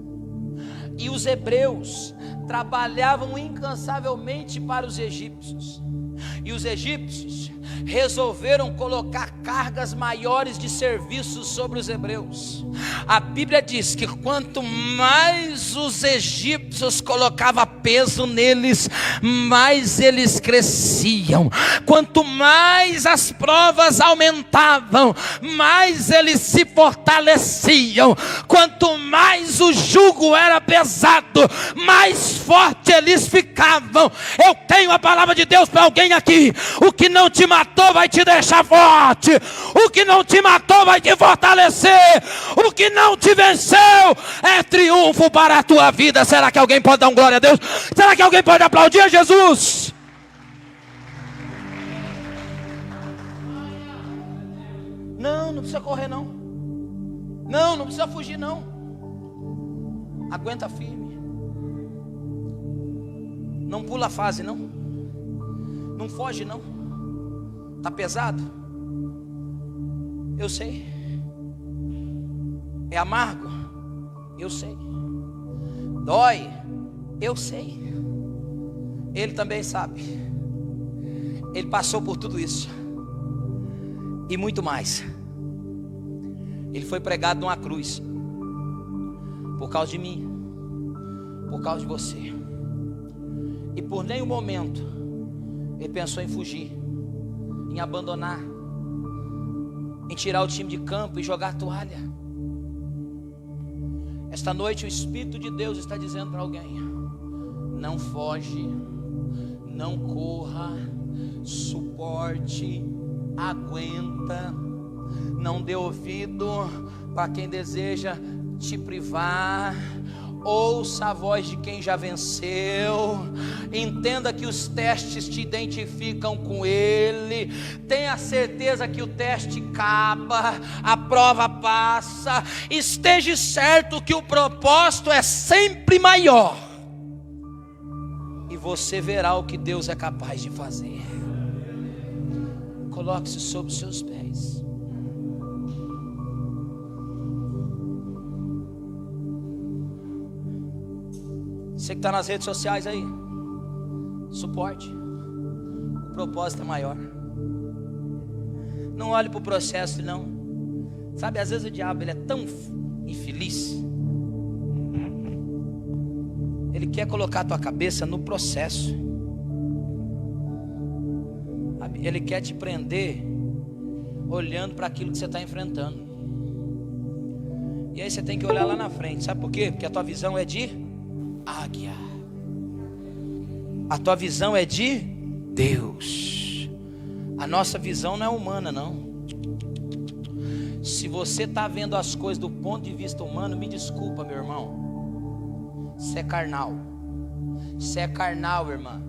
E os hebreus trabalhavam incansavelmente para os egípcios, E os egípcios resolveram colocar cargas maiores de serviços sobre os hebreus. A Bíblia diz que quanto mais os egípcios colocavam peso neles, mais eles cresciam. Quanto mais as provas aumentavam, mais eles se fortaleciam. Quanto mais o jugo era pesado, mais forte eles ficavam. Eu tenho a palavra de Deus para alguém aqui: o que não te matou vai te deixar forte, o que não te matou vai te fortalecer, o que não te venceu é triunfo para a tua vida. Será que alguém pode dar um glória a Deus? Será que alguém pode aplaudir a Jesus? Não precisa correr não. Não precisa fugir não. Aguenta firme. Não pula a fase não. Não foge não. Tá pesado? Eu sei. É amargo? Eu sei. Dói? Eu sei. Ele também sabe. Ele passou por tudo isso e muito mais. Ele foi pregado numa cruz por causa de mim, por causa de você. E por nenhum momento ele pensou em fugir, em abandonar, em tirar o time de campo e jogar a toalha. Esta noite o Espírito de Deus está dizendo para alguém: não foge, não corra, suporte, aguenta. Não dê ouvido para quem deseja te privar. Ouça a voz de quem já venceu. Entenda que os testes te identificam com Ele. Tenha certeza que o teste acaba, a prova passa. Esteja certo que o propósito é sempre maior, e você verá o que Deus é capaz de fazer. Coloque-se sobre os seus pés. Você que está nas redes sociais aí, suporte. O propósito é maior. Não olhe para o processo não. Sabe, às vezes o diabo ele é tão infeliz. Ele quer colocar a tua cabeça no processo. Ele quer te prender olhando para aquilo que você está enfrentando. E aí você tem que olhar lá na frente. Sabe por quê? Porque a tua visão é de águia. A tua visão é de Deus. A nossa visão não é humana não. Se você está vendo as coisas do ponto de vista humano, me desculpa, meu irmão, você é carnal. Você é carnal, irmã.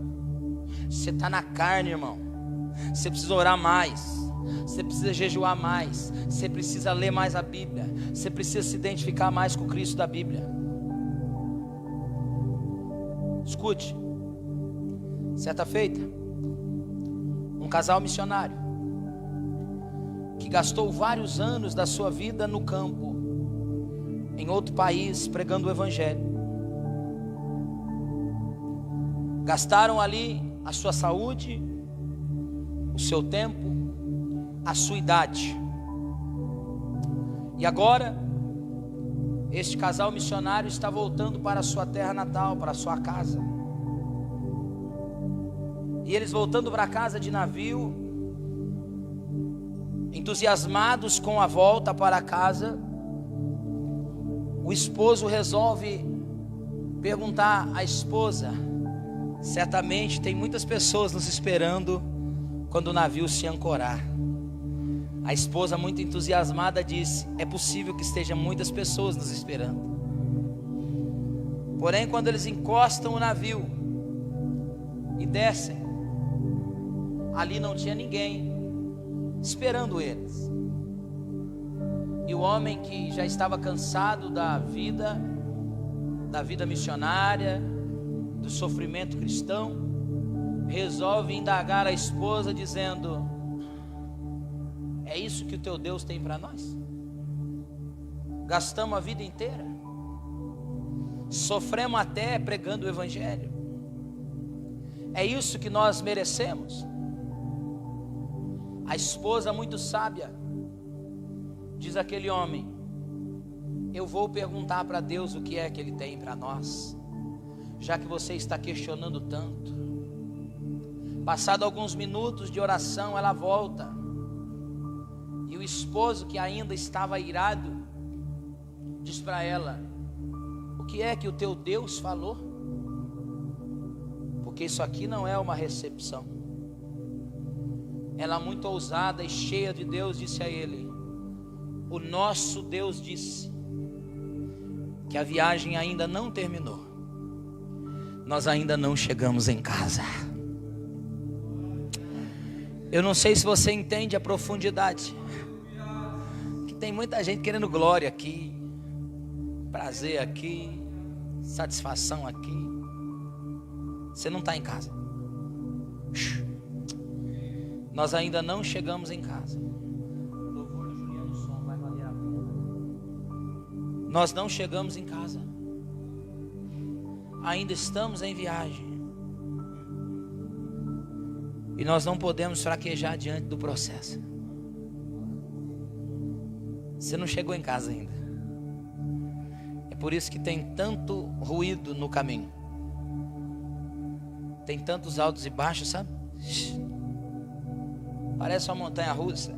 Você está na carne, irmão. Você precisa orar mais, você precisa jejuar mais, você precisa ler mais a Bíblia, você precisa se identificar mais com o Cristo da Bíblia. Escute, certa feita, um casal missionário que gastou vários anos da sua vida no campo, em outro país, pregando o Evangelho. Gastaram ali a sua saúde, o seu tempo, a sua idade. E agora este casal missionário está voltando para a sua terra natal, para a sua casa. E eles voltando para casa de navio, entusiasmados com a volta para casa, o esposo resolve perguntar à esposa: certamente tem muitas pessoas nos esperando quando o navio se ancorar. A esposa, muito entusiasmada, disse: é possível que estejam muitas pessoas nos esperando. Porém, quando eles encostam o navio e descem, ali não tinha ninguém esperando eles. E o homem, que já estava cansado da vida missionária, do sofrimento cristão, resolve indagar a esposa, dizendo: é isso que o teu Deus tem para nós? Gastamos a vida inteira, sofremos até pregando o Evangelho, é isso que nós merecemos? A esposa muito sábia, diz aquele homem: eu vou perguntar para Deus o que é que Ele tem para nós, já que você está questionando tanto. Passado alguns minutos de oração, ela volta, e o esposo, que ainda estava irado, diz para ela: o que é que o teu Deus falou? Porque isso aqui não é uma recepção. Ela, muito ousada e cheia de Deus, disse a ele: o nosso Deus disse que a viagem ainda não terminou, nós ainda não chegamos em casa. Eu não sei se você entende a profundidade, que tem muita gente querendo glória aqui, prazer aqui, satisfação aqui. Você não está em casa. Nós ainda não chegamos em casa. O louvor do Juliano Som vai valer a pena. Nós não chegamos em casa. Ainda estamos em viagem. E nós não podemos fraquejar diante do processo. Você não chegou em casa ainda. É por isso que tem tanto ruído no caminho. Tem tantos altos e baixos, sabe? Parece uma montanha russa.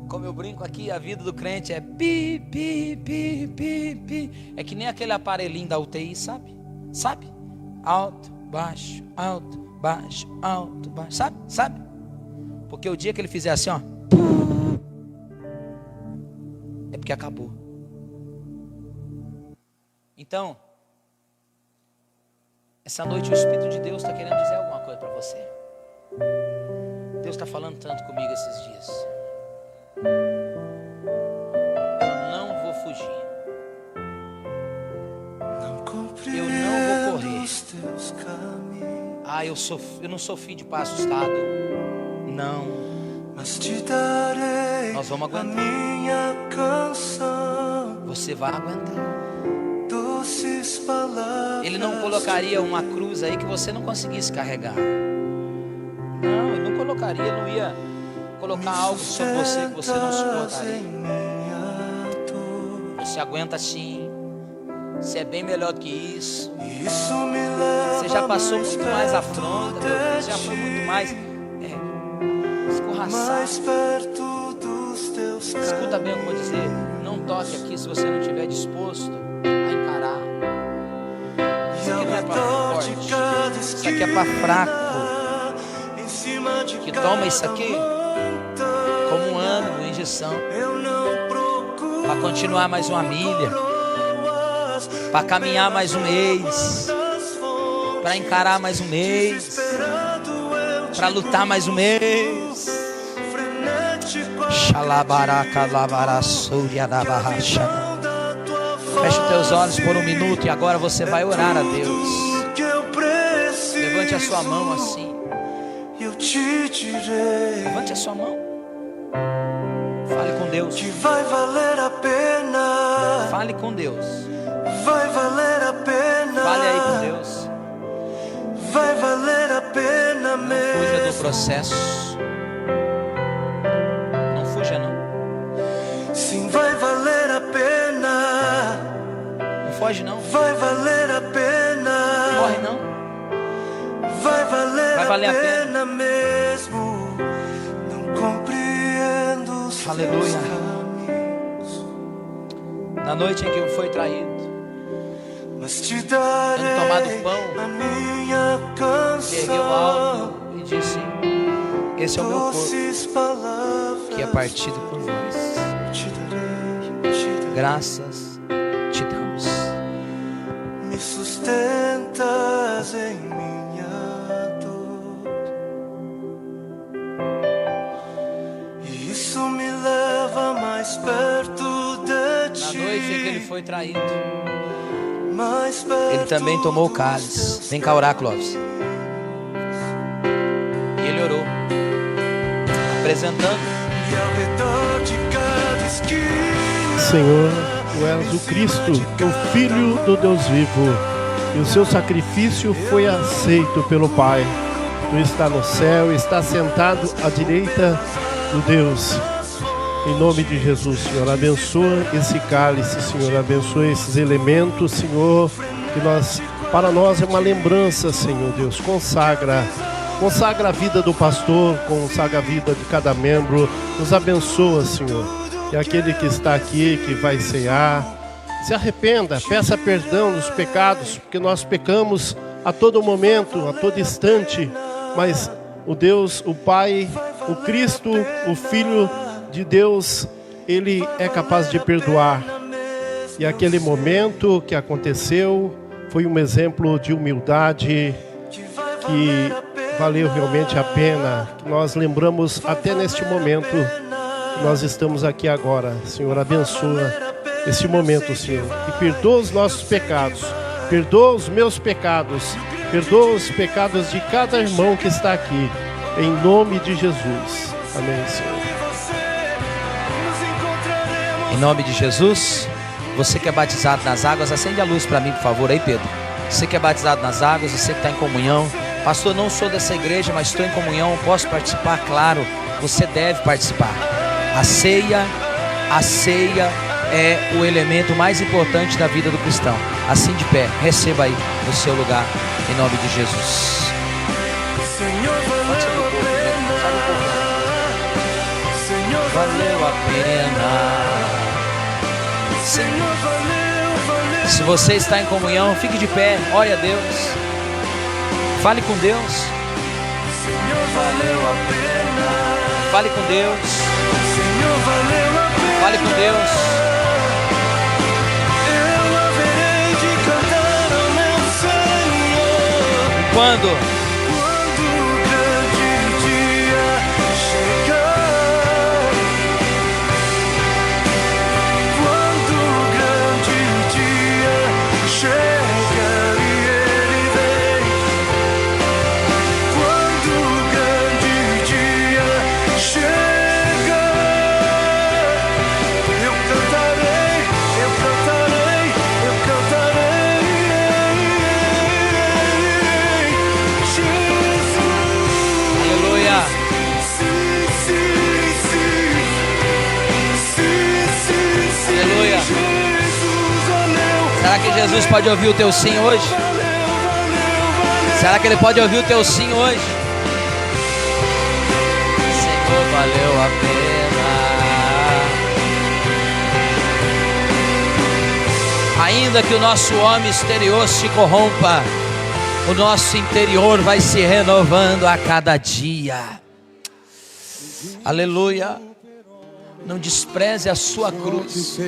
Como eu brinco aqui, a vida do crente é pi, pi, pi, pi, pi. É que nem aquele aparelhinho da UTI, sabe? Sabe? Alto, baixo, alto, baixo, alto, baixo. Sabe? Sabe? Porque o dia que ele fizer assim, ó, é porque acabou. Então, essa noite o Espírito de Deus está querendo dizer alguma coisa para você. Deus está falando tanto comigo esses dias. Eu não vou fugir. Eu não vou correr. Ah, eu não sou filho de pai assustado. Não. Nós vamos aguentar. Você vai aguentar. Ele não colocaria uma cruz aí que você não conseguisse carregar. Não, ele não colocaria, ele não ia colocar algo sobre você que você não suportaria. Você aguenta sim. Você é bem melhor do que isso. Você já passou muito mais afronta, meu filho. Você já foi muito mais escorraçado. Escuta bem o que eu vou dizer. Não toque aqui se você não estiver disposto a encarar. Isso aqui não é para forte. Isso aqui é para fraco. Que toma isso aqui como um ânimo, injeção, para continuar mais uma milha, para caminhar mais um mês, para encarar mais um mês, para lutar mais um mês. Feche os teus olhos por um minuto e agora você vai orar a Deus. Levante a sua mão assim. Levante a sua mão. Fale com Deus. Que vai valer a pena. Fale com Deus. Vai valer a pena. Fale aí com Deus. Vai valer a pena mesmo. Não fuja do processo. Não fuja não. Sim, vai valer a pena. Não foge não. Vai valer a pena. Corre não. Vai valer a pena mesmo. Não compreendo os Aleluia. caminhos. Na noite em que foi traído, Mas te darei tendo tomado pão, a minha canção. ergueu alto e disse: esse é o meu corpo, Doces palavras que é partido por vós. te darei. Graças te damos. Me sustentas em minha dor, e isso me leva mais perto de ti. Na noite em que ele foi traído, Mais perto ele também tomou o dos cálice. teus Vem cá orar, Clóvis. E ele orou, apresentando. E ao redor de cada esquina, Senhor, tu és o Cristo, o Filho do Deus vivo, e o seu sacrifício foi aceito pelo Pai. Tu está no céu, está sentado à direita do Deus. Em nome de Jesus, Senhor, abençoa esse cálice, Senhor, abençoa esses elementos, Senhor, que para nós é uma lembrança, Senhor Deus. Consagra a vida do pastor, consagra a vida de cada membro, nos abençoa, Senhor. E aquele que está aqui, que vai cear, se arrependa, peça perdão dos pecados, porque nós pecamos a todo momento, a todo instante, mas o Deus, o Pai, o Cristo, o Filho de Deus, Ele é capaz de perdoar. E aquele momento que aconteceu foi um exemplo de humildade que valeu realmente a pena. Nós lembramos até neste momento que nós estamos aqui agora. Senhor, abençoa este momento, Senhor, e perdoa os nossos pecados, perdoa os meus pecados, perdoa os pecados de cada irmão que está aqui, em nome de Jesus. Amém, Senhor. Em nome de Jesus, você que é batizado nas águas, acende a luz para mim, por favor, aí, Pedro. Você que é batizado nas águas, você que está em comunhão. Pastor, não sou dessa igreja, mas estou em comunhão, posso participar? Claro, você deve participar. A ceia é o elemento mais importante da vida do cristão. Assim de pé, receba aí no seu lugar, em nome de Jesus. Valeu a pena. Se você está em comunhão, fique de pé, ore a Deus, fale com Deus. Fale com Deus. Fale com Deus. Quando? Será que Jesus pode ouvir o teu sim hoje? Será que Ele pode ouvir o teu sim hoje? Senhor, valeu a pena. Ainda que o nosso homem exterior se corrompa, o nosso interior vai se renovando a cada dia. Aleluia. Não despreze a sua cruz.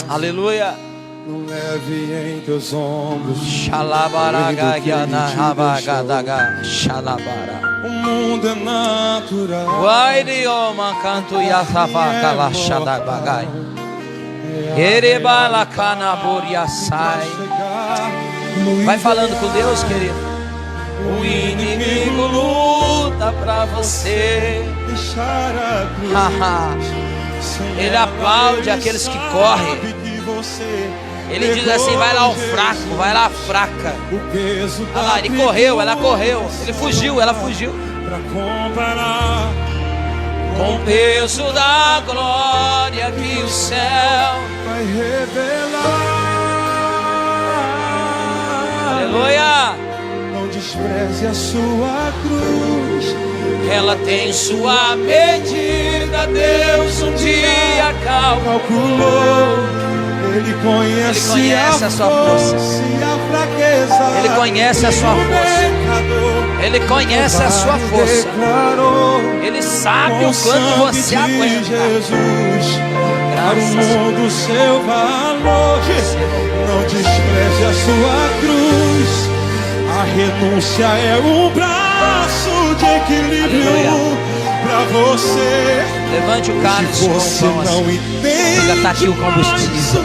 Aleluia. Não leve em teus ombros o mundo é natural. Vai falando com Deus, querido. O inimigo luta pra você. Ele aplaude aqueles que correm. Ele diz assim: vai lá o fraco, vai lá a fraca. Olha lá, ele correu, ela correu. Ele fugiu, ela fugiu. Pra comparar com o peso da glória que o céu vai revelar. Aleluia. Não despreze a sua cruz. Ela tem sua medida. Deus um dia calculou. Ele conhece a sua força. E a fraqueza. Ele conhece a sua força. Ele conhece a sua força. Ele sabe o quanto você aguenta. Jesus, para o mundo seu valor. Não despreze a sua cruz. A renúncia é um braço de equilíbrio para você. Levante o cálice com o pão assim. Ainda está aqui o combustível.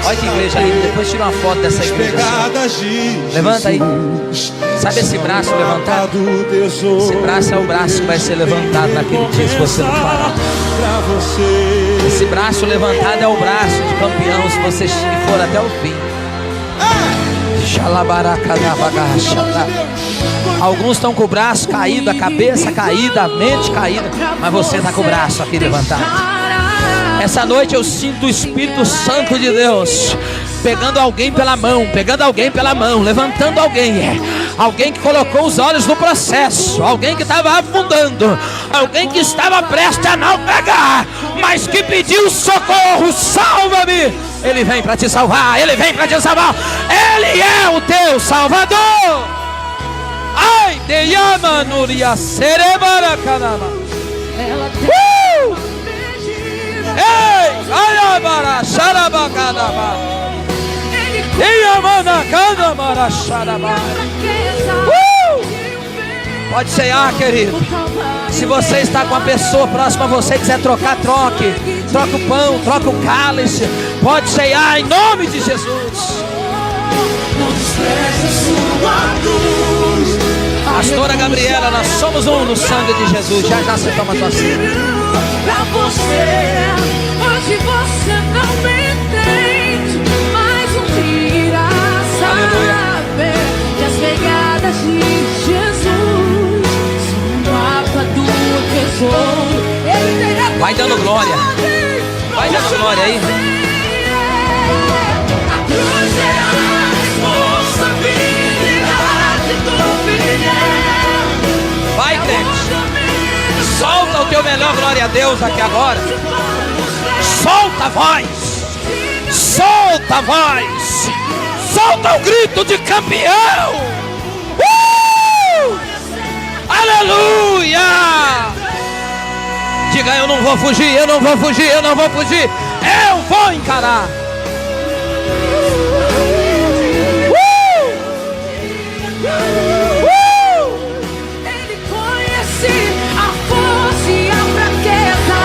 Olha que igreja linda. Depois tira uma foto dessa igreja assim. Levanta aí. Sabe esse braço levantado? Esse braço é o braço que vai ser levantado naquele dia se você não parar. Esse braço levantado é o braço de campeão se você for até o fim. Alguns estão com o braço caído, a cabeça caída, a mente caída, mas você está com o braço aqui levantado. Essa noite eu sinto o Espírito Santo de Deus pegando alguém pela mão, levantando alguém que colocou os olhos no processo, alguém que estava afundando, alguém que estava prestes a naufragar, mas que pediu socorro. Salva-me! Ele vem para te salvar, Ele vem para te salvar, Ele é o teu Salvador. Ai, de Yama Nuria Cerebara Canama. Ei, Ayabara Xarabacadaba. Yamana Canamara Xarabara. Pode ceiar, querido. Se você está com a pessoa próxima a você, quiser trocar, troque. Troca o pão, troca o cálice. Pode ceiar em nome de Jesus. Pastora Gabriela, nós somos um no sangue de Jesus. Já já você toma a tua ceia. Pra você, hoje você não me entende, mas um dia irá saber que as pegadas de Jesus são um mapa do tesouro. Ele terá. Vai dando glória. Vai dando glória aí. A cruz é a responsabilidade do fiel. Vai, crente. Solta o teu melhor glória a Deus aqui agora. Solta a voz. Solta a voz. Solta o grito de campeão. Aleluia. Diga: eu não vou fugir, eu não vou fugir, eu não vou fugir. Eu vou encarar. Ele conhece a força e a fraqueza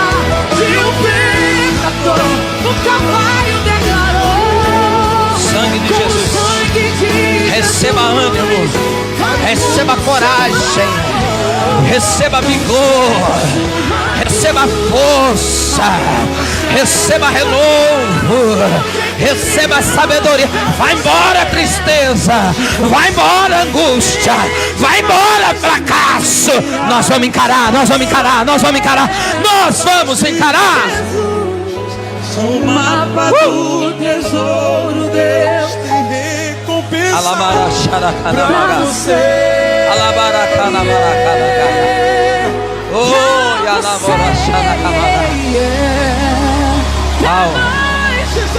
de um pecador. O Calvário declarou: Sangue de Jesus. sangue de Receba ânimo, receba coragem, receba vigor, receba força, receba renovo, receba sabedoria. Vai embora tristeza, vai embora angústia, vai embora fracasso. Nós vamos encarar, nós vamos encarar, nós vamos encarar, nós vamos encarar. O mapa do tesouro, Deus tem recompensa pra você.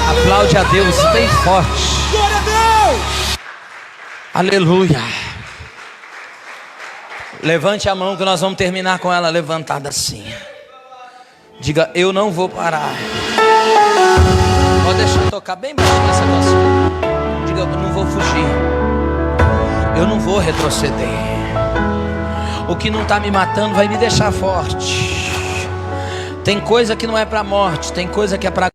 Aplaude a Deus bem forte. Glória a Deus. Aleluia. Levante a mão que nós vamos terminar com ela levantada assim. Diga: eu não vou parar. Pode deixar eu tocar bem baixo essa canção. Diga: eu não vou fugir, eu não vou retroceder. O que não está me matando vai me deixar forte. Tem coisa que não é para morte, tem coisa que é para